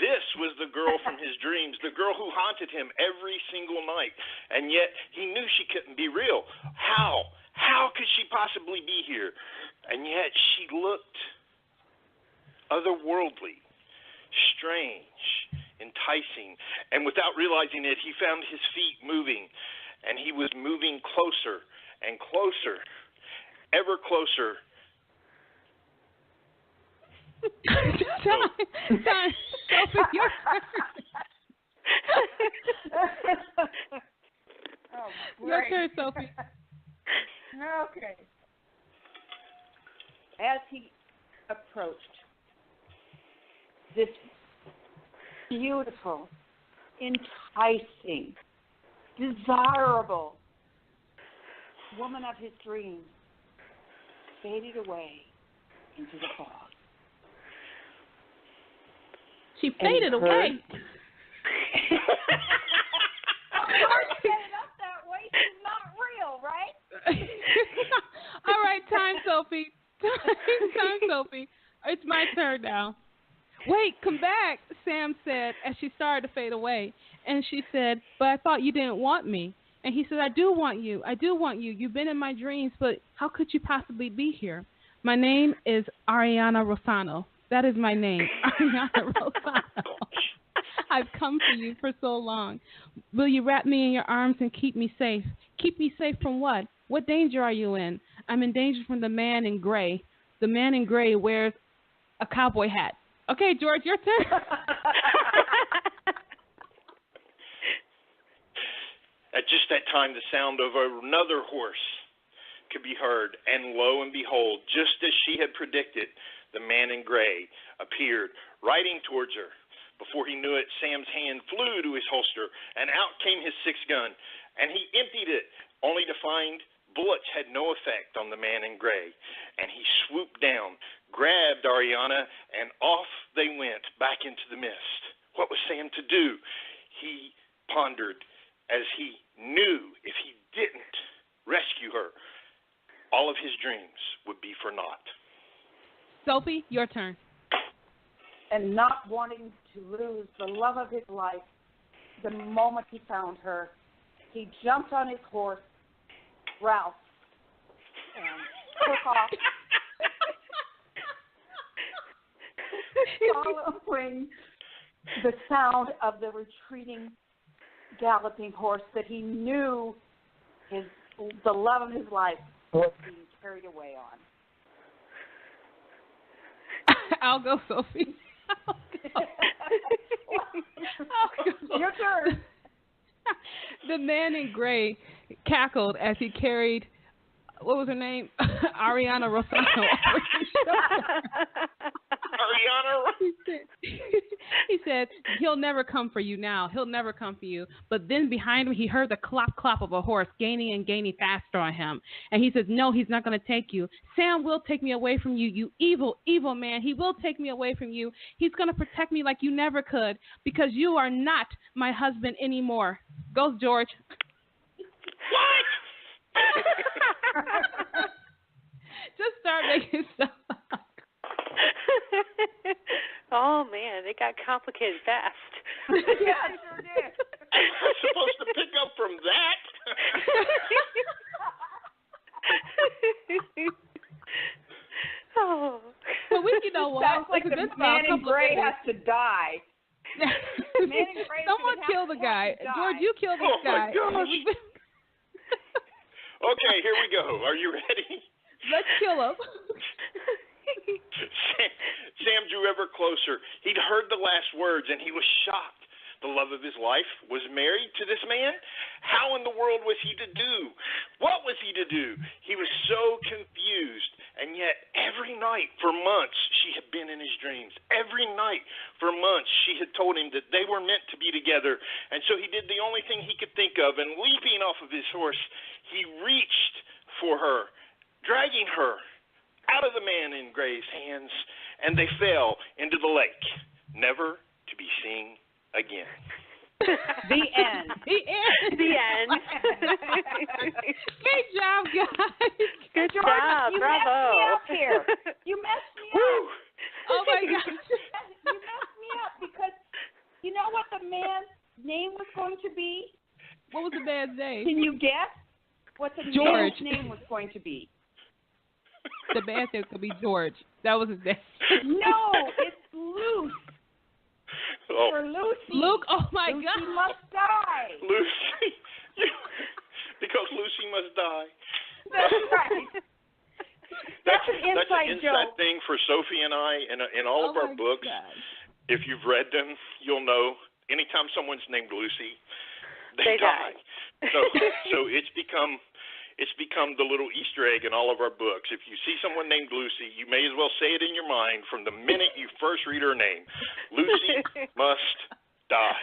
This was the girl from his dreams, the girl who haunted him every single night. And yet he knew she couldn't be real. How? How could she possibly be here? And yet she looked otherworldly, strange, enticing. And without realizing it, he found his feet moving. And he was moving closer and closer, ever closer. Time. Sophie, your turn. Your turn, Sophie. Okay. As he approached this beautiful, enticing, desirable woman of his dreams faded away into the fog. She faded away. Up that way, she's not real, right? All right, time, Sophie. Time, Sophie. It's my turn now. Wait, come back, Sam said as she started to fade away. And she said, but I thought you didn't want me. And he said, I do want you. I do want you. You've been in my dreams, but how could you possibly be here? My name is Ariana Rosano. That is my name, Ariana Rosano. I've come for you for so long. Will you wrap me in your arms and keep me safe? Keep me safe from what? What danger are you in? I'm in danger from the man in gray. The man in gray wears a cowboy hat. Okay, George, your turn. At just that time, the sound of another horse could be heard, and lo and behold, just as she had predicted, the man in gray appeared, riding towards her. Before he knew it, Sam's hand flew to his holster, and out came his 6-gun, and he emptied it, only to find bullets had no effect on the man in gray. And he swooped down, grabbed Ariana, and off they went back into the mist. What was Sam to do? He pondered, as he knew if he didn't rescue her, all of his dreams would be for naught. Sophie, your turn. And not wanting to lose the love of his life, the moment he found her, he jumped on his horse, Ralph, and took off, following the sound of the retreating, galloping horse that he knew the love of his life was being carried away on. I'll go, Sophie. I'll go. Your turn. The man in gray cackled as he carried, what was her name? Ariana Rosano. He said, he'll never come for you now. He'll never come for you. But then behind him, he heard the clop, clop of a horse gaining and gaining faster on him. And he says, no, he's not going to take you. Sam will take me away from you, you evil, evil man. He will take me away from you. He's going to protect me like you never could because you are not my husband anymore. Go, George. What? Just start making stuff up. Oh, man, it got complicated fast. Yeah, it sure did. I'm supposed to pick up from that? Oh. Well, you know what? Sounds like the man in gray has to die. Someone kill the guy. George, you kill this guy. Oh, my gosh. Okay, here we go. Are you ready? Let's kill him. Sam drew ever closer. He'd heard the last words, and he was shocked. The love of his life was married to this man? How in the world was he to do? What was he to do? He was so confused, and yet every night for months she had been in his dreams. Every night for months she had told him that they were meant to be together, and so he did the only thing he could think of, and leaping off of his horse, he reached for her, dragging her out of the man in gray's hands, and they fell into the lake, never to be seen again. The end. The end. The end. Great job, guys. Good George, job. You Bravo. messed me up here. You messed me up. Oh, my gosh. You messed me up because you know what the man's name was going to be? What was the man's name? Can you guess what the George. man's name was going to be? The man's name could be George. That was his name. No, it's Luce. Oh. For Lucy. Luke, oh my Lucy God. must die. Lucy. Because Lucy must die. That's right. That's an inside joke. thing for Sophie and I in all of our books. God. If you've read them, you'll know anytime someone's named Lucy, they die. So it's become the little Easter egg in all of our books. If you see someone named Lucy, you may as well say it in your mind from the minute you first read her name. Lucy must die.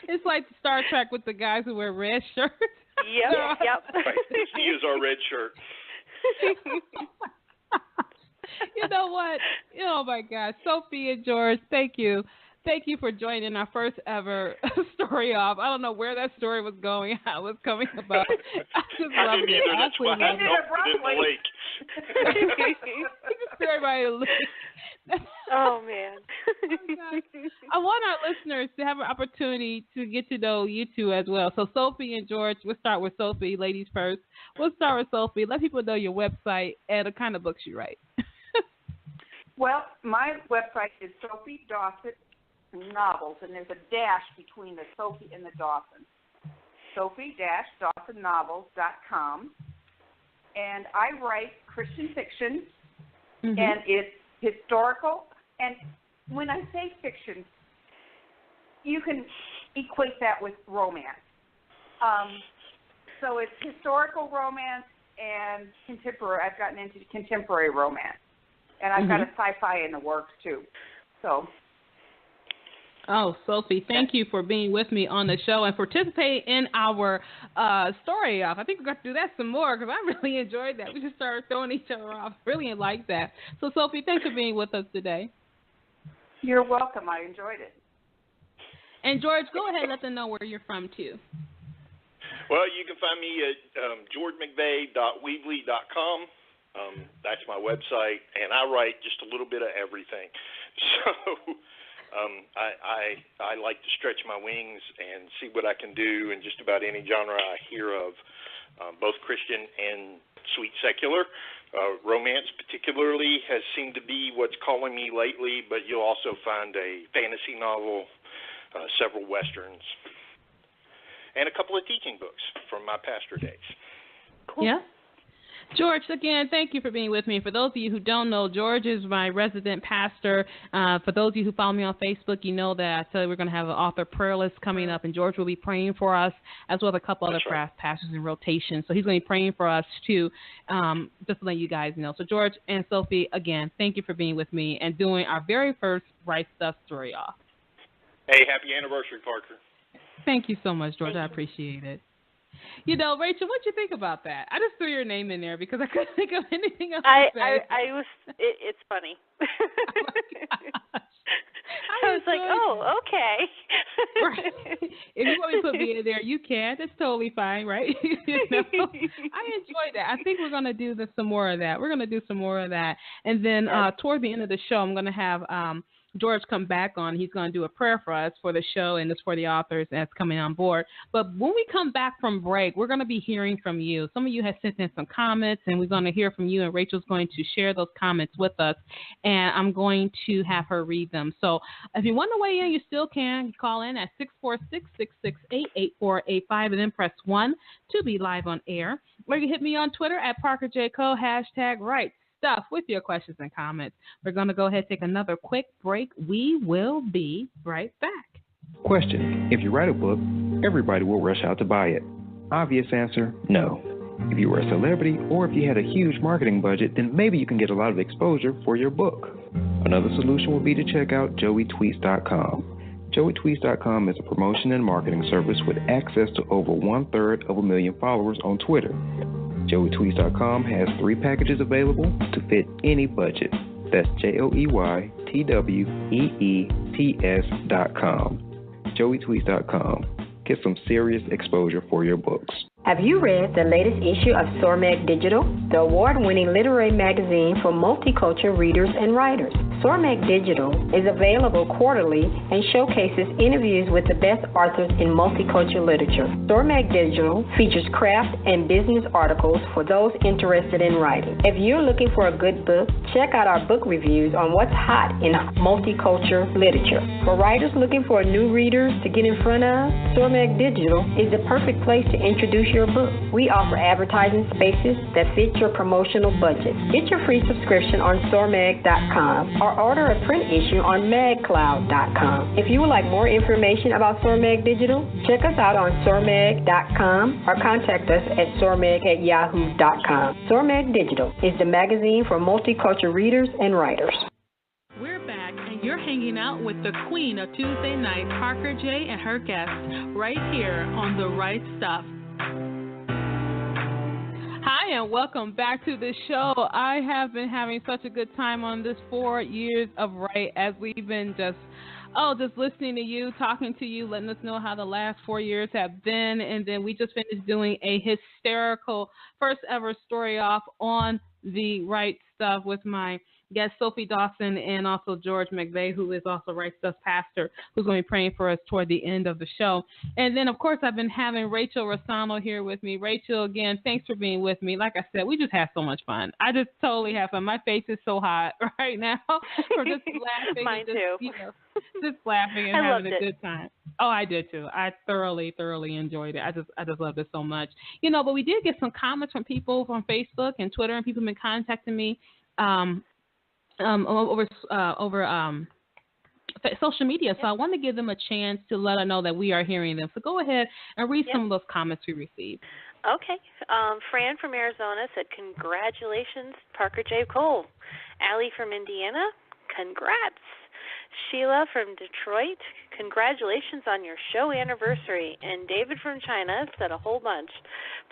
It's like Star Trek with the guys who wear red shirts. Yep. Right. She is our red shirt. You know what? Oh my gosh, Sophie and George, thank you. Thank you for joining our first ever story off. I don't know where that story was going, how it was coming about. I just loved it. That's why I dumped it in the lake. Oh, man. I want our listeners to have an opportunity to get to know you two as well. So Sophie and George, we'll start with Sophie, ladies first. We'll start with Sophie. Let people know your website and the kind of books you write. Well, my website is Sophie Dawson Novels, and there's a dash between the Sophie and the Dawson. Sophie-DawsonNovels.com. And I write Christian fiction, and it's historical. And when I say fiction, you can equate that with romance. So it's historical romance and contemporary. I've gotten into contemporary romance. And I've got a sci-fi in the works, too. So. Oh, Sophie, thank you for being with me on the show and participating in our story off. I think we're going to do that some more because I really enjoyed that. We just started throwing each other off. Really like that. So, Sophie, thanks for being with us today. You're welcome. I enjoyed it. And, George, go ahead and let them know where you're from, too. Well, you can find me at georgemcveigh.weebly.com. That's my website, and I write just a little bit of everything. So I like to stretch my wings and see what I can do in just about any genre I hear of, both Christian and sweet secular. Romance particularly has seemed to be what's calling me lately, but you'll also find a fantasy novel, several westerns, and a couple of teaching books from my pastor days. Cool. Yeah. George, again, thank you for being with me. For those of you who don't know, George is my resident pastor. For those of you who follow me on Facebook, you know that I said we're going to have an author prayer list coming up, and George will be praying for us, as well as a couple other pastors in rotation. So he's going to be praying for us, too, just to let you guys know. So, George and Sophie, again, thank you for being with me and doing our very first Right Stuff story off. Hey, happy anniversary, Parker. Thank you so much, George. I appreciate it. You know, Rachel, what'd you think about that? I just threw your name in there because I couldn't think of anything else to say. It's funny. Oh I was like, oh, okay. Right. If you want me to put me in there, you can. That's totally fine, right? You know? I enjoyed that. I think we're going to do some more of that. We're going to do some more of that. And then toward the end of the show, I'm going to have George come back on. He's going to do a prayer for us for the show, and it's for the authors that's coming on board. But when we come back from break, we're going to be hearing from you. Some of you have sent in some comments, and we're going to hear from you, and Rachel's going to share those comments with us, and I'm going to have her read them. So if you want to weigh in, you still can call in at 646-668-8485 and then press 1 to be live on air. Or you can hit me on Twitter at ParkerJCo, #Right Stuff with your questions and comments. We're going to go ahead and take another quick break. We will be right back. Question: if you write a book, everybody will rush out to buy it. Obvious answer: no. If you were a celebrity or if you had a huge marketing budget, then maybe you can get a lot of exposure for your book. Another solution would be to check out joeytweets.com. joeytweets.com is a promotion and marketing service with access to over 1/3 of a million followers on Twitter. joeytweets.com has 3 packages available to fit any budget. That's joeytweets.com. joeytweets.com. Get some serious exposure for your books. Have you read the latest issue of SciFi Digital, the award-winning literary magazine for multicultural readers and writers? SciFi Digital is available quarterly and showcases interviews with the best authors in multicultural literature. SciFi Digital features craft and business articles for those interested in writing. If you're looking for a good book, check out our book reviews on what's hot in multicultural literature. For writers looking for new readers to get in front of, SciFi Digital is the perfect place to introduce your book. We offer advertising spaces that fit your promotional budget. Get your free subscription on SciFi.com or order a print issue on magcloud.com. If you would like more information about SciFi Digital, check us out on SciFi.com or contact us at SciFi@yahoo.com. SciFi Digital is the magazine for multicultural readers and writers. We're back, and you're hanging out with the queen of Tuesday night, Parker J. and her guests, right here on The Right Stuff. Hi, and welcome back to the show. I have been having such a good time on this 4 years of Right as we've been just listening to you, talking to you, letting us know how the last 4 years have been. And then we just finished doing a hysterical first ever story off on the Right Stuff with my guest Sophie Dawson and also George McVeigh, who is also Right Stuff's pastor, who's going to be praying for us toward the end of the show. And then, of course, I've been having Rachel Rossano here with me. Rachel, again, thanks for being with me. Like I said, we just had so much fun. I just totally have fun. My face is so hot right now from just laughing. Mine too. Just laughing and I having loved a good time. Oh, I did too. I thoroughly enjoyed it. I just loved it so much. But we did get some comments from people from Facebook and Twitter, and people have been contacting me over social media. So I want to give them a chance to let us know that we are hearing them. So go ahead and read some of those comments we received. Okay. Fran from Arizona said, congratulations, Parker J. Cole. Allie from Indiana, congrats. Sheila from Detroit, congratulations on your show anniversary. And David from China said a whole bunch.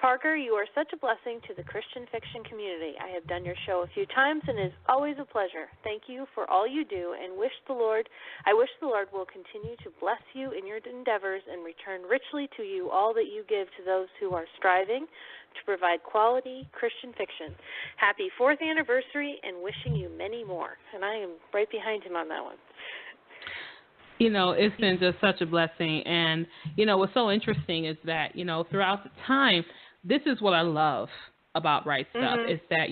Parker, you are such a blessing to the Christian fiction community. I have done your show a few times, and it is always a pleasure. Thank you for all you do, and I wish the Lord will continue to bless you in your endeavors and return richly to you all that you give to those who are striving to provide quality Christian fiction. Happy 4th anniversary, and wishing you many more. And I am right behind him on that one. It's been just such a blessing. And, what's so interesting is that, throughout the time, this is what I love about Right Stuff, is that,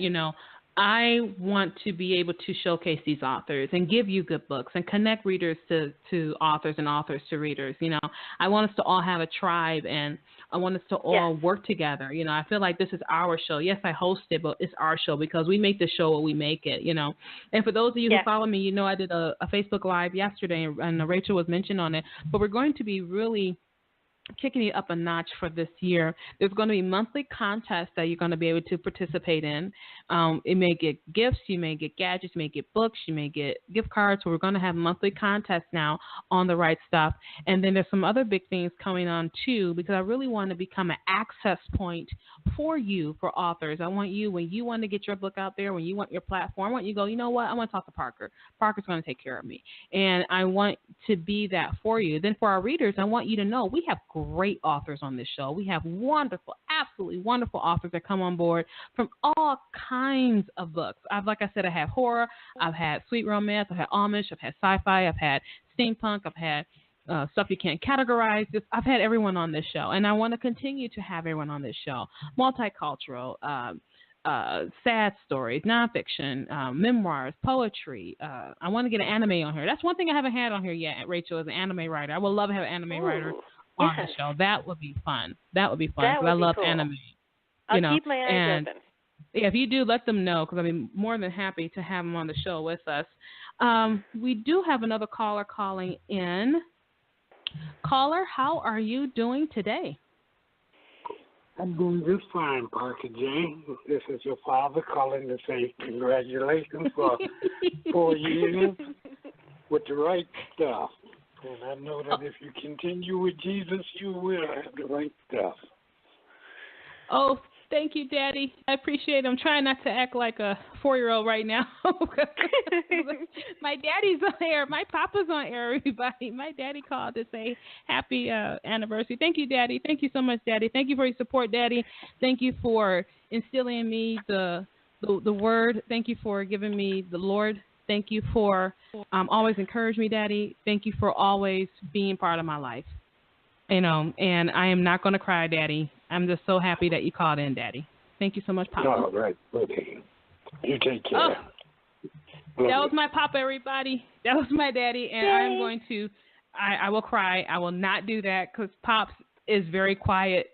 I want to be able to showcase these authors and give you good books and connect readers to authors and authors to readers. I want us to all have a tribe, and I want us to all work together. I feel like this is our show. Yes, I host it, but it's our show because we make the show what we make it, And for those of you who follow me, I did a Facebook Live yesterday, and Rachel was mentioned on it. But we're going to be really kicking it up a notch for this year. There's going to be monthly contests that you're going to be able to participate in. It may get gifts, you may get gadgets, you may get books, you may get gift cards. So we're going to have monthly contests now on the Right Stuff. And then there's some other big things coming on too, because I really want to become an access point for you, for authors. I want you, when you want to get your book out there, when you want your platform, I want you to go, you know what, I want to talk to Parker. Parker's going to take care of me. And I want to be that for you. Then for our readers, I want you to know we have great authors on this show. We have wonderful, absolutely wonderful authors that come on board from all kinds of books. Like I said, I have horror, I've had sweet romance, I've had Amish, I've had sci-fi, I've had steampunk, I've had stuff you can't categorize. I've had everyone on this show, and I want to continue to have everyone on this show. Multicultural, sad stories, nonfiction, memoirs, poetry. I want to get an anime on here. That's one thing I haven't had on here yet, Rachel, is an anime writer. I would love to have an anime writer on the show. That would be fun. That would be fun because I love anime. I'll keep my eyes open. Yeah, if you do, let them know because I'd be more than happy to have them on the show with us. We do have another caller calling in. Caller, how are you doing today? I'm doing just fine, Parker J. This is your father calling to say congratulations for 4 years with the Right Stuff. And I know that if you continue with Jesus, you will have the right stuff. Oh, thank you, Daddy. I appreciate it. I'm trying not to act like a 4-year-old right now. My daddy's on air. My papa's on air, everybody. My daddy called to say happy anniversary. Thank you, Daddy. Thank you so much, Daddy. Thank you for your support, Daddy. Thank you for instilling in me the word. Thank you for giving me the Lord. Thank you for always encouraging me, Daddy. Thank you for always being part of my life. And I am not going to cry, Daddy. I'm just so happy that you called in, Daddy. Thank you so much, Papa. All right. Okay. You take care. Oh, that was my Papa, everybody. That was my Daddy. And I'm going to, I will cry. I will not do that because Pops is very quiet.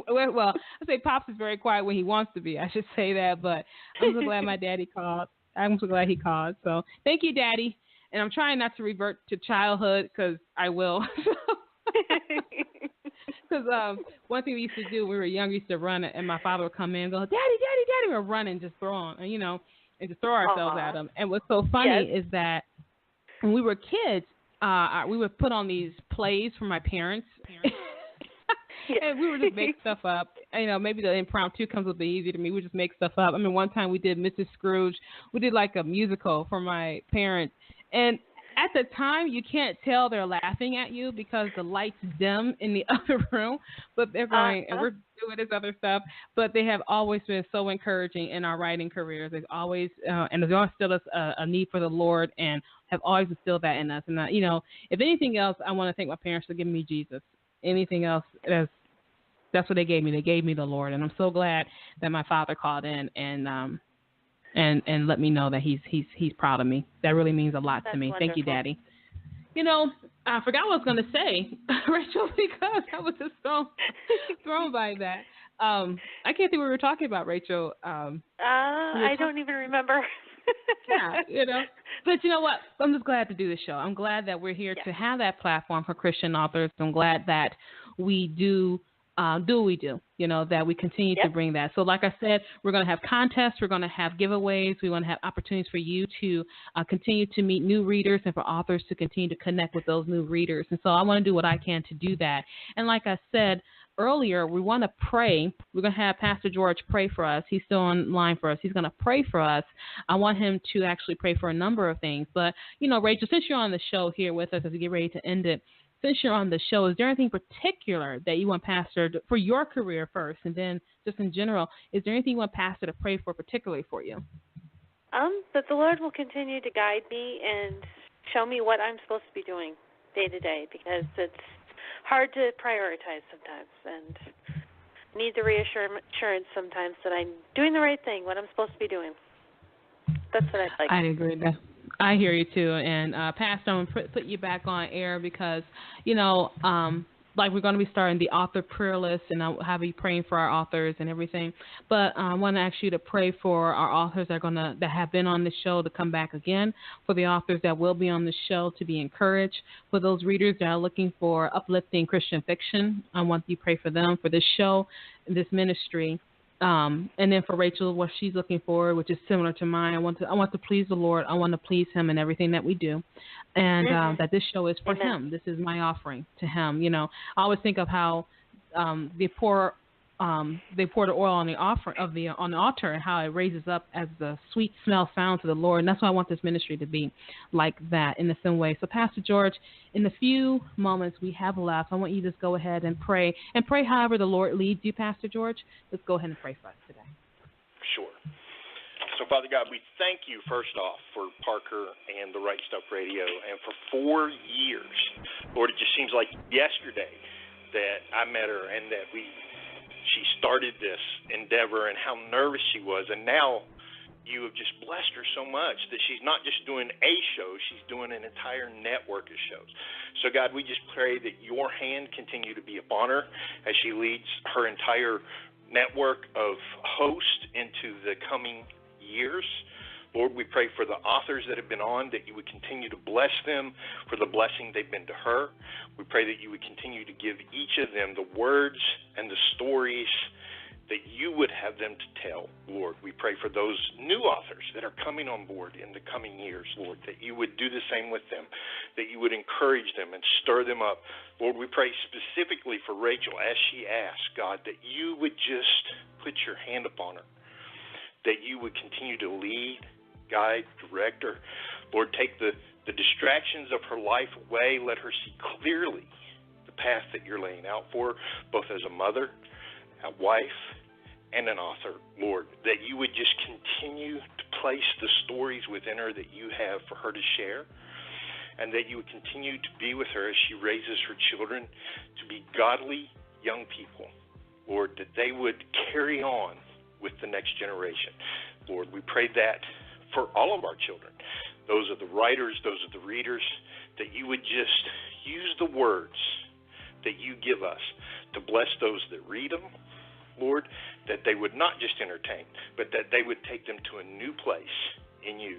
Well, I say Pops is very quiet when he wants to be. I should say that. But I'm so glad my Daddy called. I'm so glad he called. So thank you, Daddy. And I'm trying not to revert to childhood because I will. Because one thing we used to do when we were young, we used to run, and my father would come in and go, Daddy, Daddy, Daddy. We'd run and just throw on, and just throw ourselves at him. And what's so funny is that when we were kids, we would put on these plays for my parents. And we would just make stuff up. maybe the impromptu comes a bit easier to me. We just make stuff up. I mean, one time we did Mrs. Scrooge. We did like a musical for my parents. And at the time, you can't tell they're laughing at you because the lights dim in the other room. But they're going, and we're doing this other stuff. But they have always been so encouraging in our writing careers. They've always, and there's always still a need for the Lord and have always instilled that in us. And, if anything else, I want to thank my parents for giving me Jesus. Anything else, that's what they gave me. They gave me the Lord. And I'm so glad that my father called in and let me know that he's proud of me. That really means a lot to me. Wonderful. Thank you, Daddy. I forgot what I was going to say, Rachel, because I was just thrown by that. I can't think what we were talking about, Rachel. I don't even remember. Yeah, But you know what? I'm just glad to do this show. I'm glad that we're here to have that platform for Christian authors. I'm glad that we do what we do, that we continue to bring that. So like I said, we're going to have contests. We're going to have giveaways. We want to have opportunities for you to continue to meet new readers and for authors to continue to connect with those new readers. And so I want to do what I can to do that. And like I said earlier, we want to pray. We're going to have Pastor George pray for us. He's still online for us. He's going to pray for us. I want him to actually pray for a number of things. But, Rachel, since you're on the show here with us as we get ready to end it, since you're on the show, is there anything particular that you want Pastor for your career first, and then just in general, is there anything you want Pastor to pray for particularly for you? That the Lord will continue to guide me and show me what I'm supposed to be doing day to day, because it's hard to prioritize sometimes, and need the reassurance sometimes that I'm doing the right thing, what I'm supposed to be doing. That's what I'd like. I agree with that. I hear you too, and Pastor, I'm going to put you back on air because, like we're going to be starting the author prayer list, and I'll have you praying for our authors and everything. But I want to ask you to pray for our authors that have been on the show to come back again, for the authors that will be on the show to be encouraged, for those readers that are looking for uplifting Christian fiction. I want you to pray for them, for this show, this ministry. And then for Rachel, what she's looking for, which is similar to mine, I want to please the Lord. I want to please Him in everything that we do, and that this show is for Him. This is my offering to Him. I always think of how they pour the oil on the on the altar, and how it raises up as the sweet smell sound to the Lord. And that's why I want this ministry to be like that in the same way. So, Pastor George, in the few moments we have left, I want you to just go ahead and pray however the Lord leads you, Pastor George. Let's go ahead and pray for us today. Sure. So, Father God, we thank you, first off, for Parker and the Right Stuff Radio. And for 4 years, Lord, it just seems like yesterday that I met her and that she started this endeavor, and how nervous she was. And now you have just blessed her so much that she's not just doing a show, she's doing an entire network of shows. So, God, we just pray that your hand continue to be upon her as she leads her entire network of hosts into the coming years. Lord, we pray for the authors that have been on, that you would continue to bless them for the blessing they've been to her. We pray that you would continue to give each of them the words and the stories that you would have them to tell, Lord. We pray for those new authors that are coming on board in the coming years, Lord, that you would do the same with them, that you would encourage them and stir them up. Lord, we pray specifically for Rachel as she asks, God, that you would just put your hand upon her, that you would continue to lead, guide, direct her. Lord, take the distractions of her life away. Let her see clearly the path that you're laying out for her, both as a mother, a wife, and an author, Lord, that you would just continue to place the stories within her that you have for her to share, and that you would continue to be with her as she raises her children to be godly young people, Lord, that they would carry on with the next generation. Lord, we pray that for all of our children, those are the writers, those are the readers, that you would just use the words that you give us to bless those that read them, Lord, that they would not just entertain, but that they would take them to a new place in you.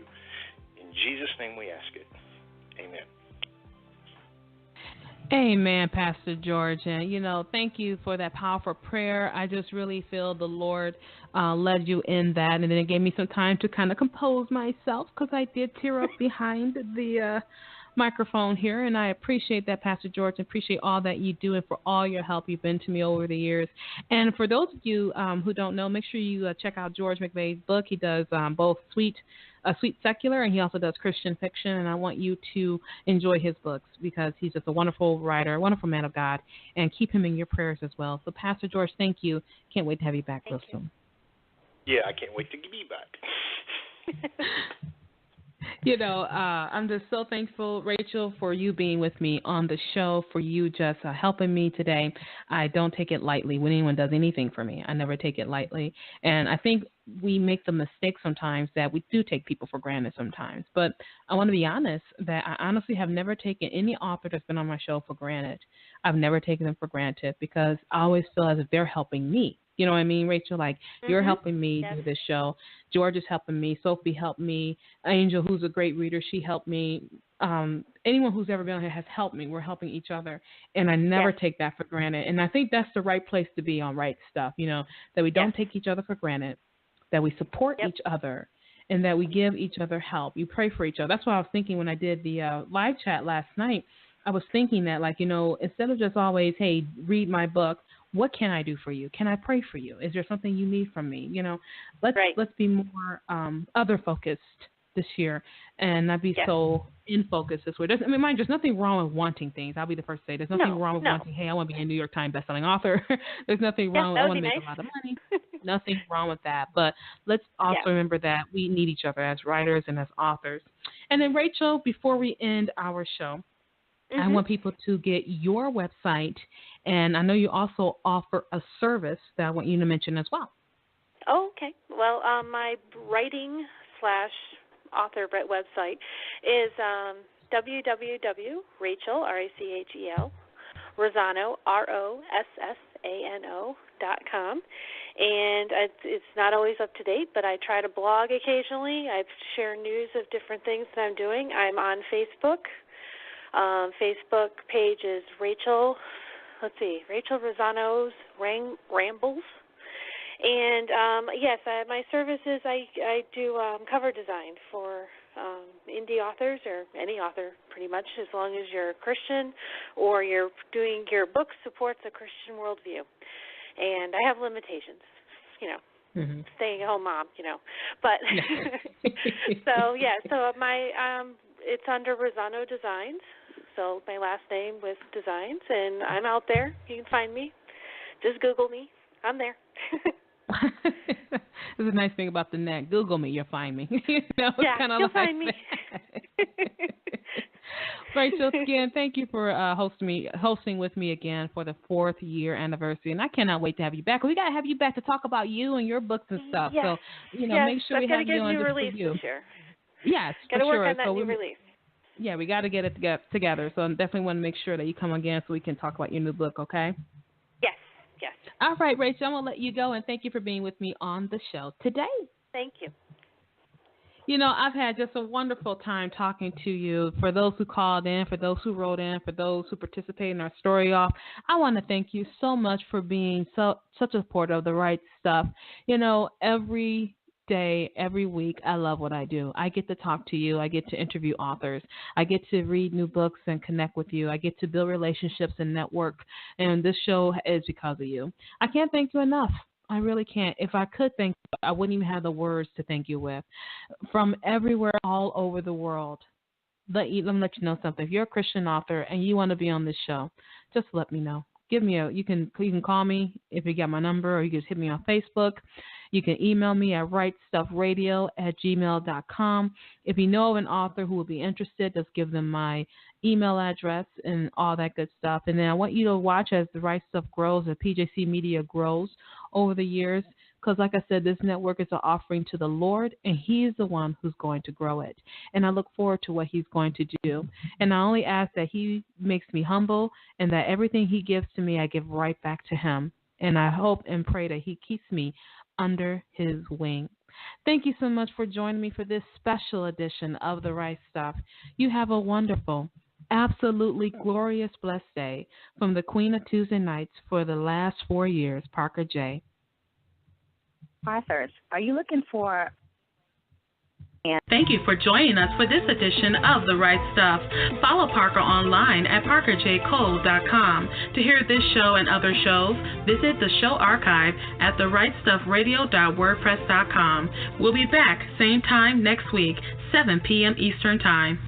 In Jesus' name we ask it. Amen. Amen, Pastor George. And, thank you for that powerful prayer. I just really feel the Lord led you in that. And then it gave me some time to kind of compose myself, because I did tear up behind the microphone here, and I appreciate that, Pastor George, and appreciate all that you do and for all your help you've been to me over the years. And for those of you who don't know, make sure you check out George McVeigh's book. He does both sweet secular, and he also does Christian fiction, and I want you to enjoy his books because he's just a wonderful writer, a wonderful man of God, and keep him in your prayers as well. So, Pastor George, thank you. Can't wait to have you back real soon. Yeah, I can't wait to be back. I'm just so thankful, Rachel, for you being with me on the show, for you just helping me today. I don't take it lightly when anyone does anything for me. I never take it lightly. And I think we make the mistake sometimes that we do take people for granted sometimes. But I want to be honest that I honestly have never taken any author that's been on my show for granted. I've never taken them for granted because I always feel as if they're helping me. You know what I mean, Rachel? Like, you're helping me do this show. George is helping me. Sophie helped me. Angel, who's a great reader, she helped me. Anyone who's ever been on here has helped me. We're helping each other. And I never take that for granted. And I think that's the right place to be on Right Stuff, that we don't take each other for granted, that we support each other, and that we give each other help. You pray for each other. That's what I was thinking when I did the live chat last night. I was thinking that, instead of just always, hey, read my book, what can I do for you? Can I pray for you? Is there something you need from me? Let's be more other focused this year and not be so in focus this way. Mind, there's nothing wrong with wanting things. I'll be the first to say there's nothing wrong with wanting, hey, I want to be a New York Times bestselling author. There's nothing wrong with I want to make a lot of money. Nothing wrong with that. But let's also remember that we need each other as writers and as authors. And then, Rachel, before we end our show, I want people to get your website, and I know you also offer a service that I want you to mention as well. Oh, okay. Well, my writing/author website is www.rachel, R-A-C-H-E-L, Rossano, ROSSANO.com. And it's not always up to date, but I try to blog occasionally. I share news of different things that I'm doing. I'm on Facebook. Facebook page is Rachel Rossano's Rambles. And, my services, I do cover design for indie authors or any author pretty much, as long as you're a Christian or your book supports a Christian worldview. And I have limitations, staying at home mom, But so my it's under Rossano Designs. So my last name with Designs, and I'm out there. You can find me. Just Google me. I'm there. There's a nice thing about the net. Google me, you'll find me. It's kind of you'll find me. Rachel, again, thank you for hosting with me again for the 4th year anniversary, and I cannot wait to have you back. We got to have you back to talk about you and your books and stuff. Yes. So, make sure we have you on just for you. This year. Yes, got to work sure. on that new release. Yeah, we got to get it together. So I definitely want to make sure that you come again so we can talk about your new book, okay? Yes. All right, Rachel, I'm going to let you go, and thank you for being with me on the show today. Thank you. I've had just a wonderful time talking to you. For those who called in, for those who wrote in, for those who participated in our story off, I want to thank you so much for being such a supporter of the Right Stuff. Every day, every week, I love what I do. I get to talk to you. I get to interview authors. I get to read new books and connect with you. I get to build relationships and network. And this show is because of you. I can't thank you enough. I really can't. If I could thank you, I wouldn't even have the words to thank you with. From everywhere, all over the world. Let me let you know something. If you're a Christian author and you want to be on this show, just let me know. You can call me if you got my number, or you can just hit me on Facebook. You can email me at rightstuffradio@gmail.com. If you know of an author who would be interested, just give them my email address and all that good stuff. And then I want you to watch as the Right Stuff grows, as PJC Media grows over the years. Because like I said, this network is an offering to the Lord, and He's the one who's going to grow it. And I look forward to what He's going to do. And I only ask that He makes me humble, and that everything He gives to me, I give right back to Him. And I hope and pray that He keeps me under His wing. Thank you so much for joining me for this special edition of The Right Stuff. You have a wonderful, absolutely glorious, blessed day. From the Queen of Tuesday Nights for the last 4 years, Parker J. Authors, are you looking for Thank you for joining us for this edition of The Right Stuff. Follow Parker online at parkerjcole.com. To hear this show and other shows, visit the show archive at therightstuffradio.wordpress.com. We'll be back same time next week, 7 p.m. Eastern Time.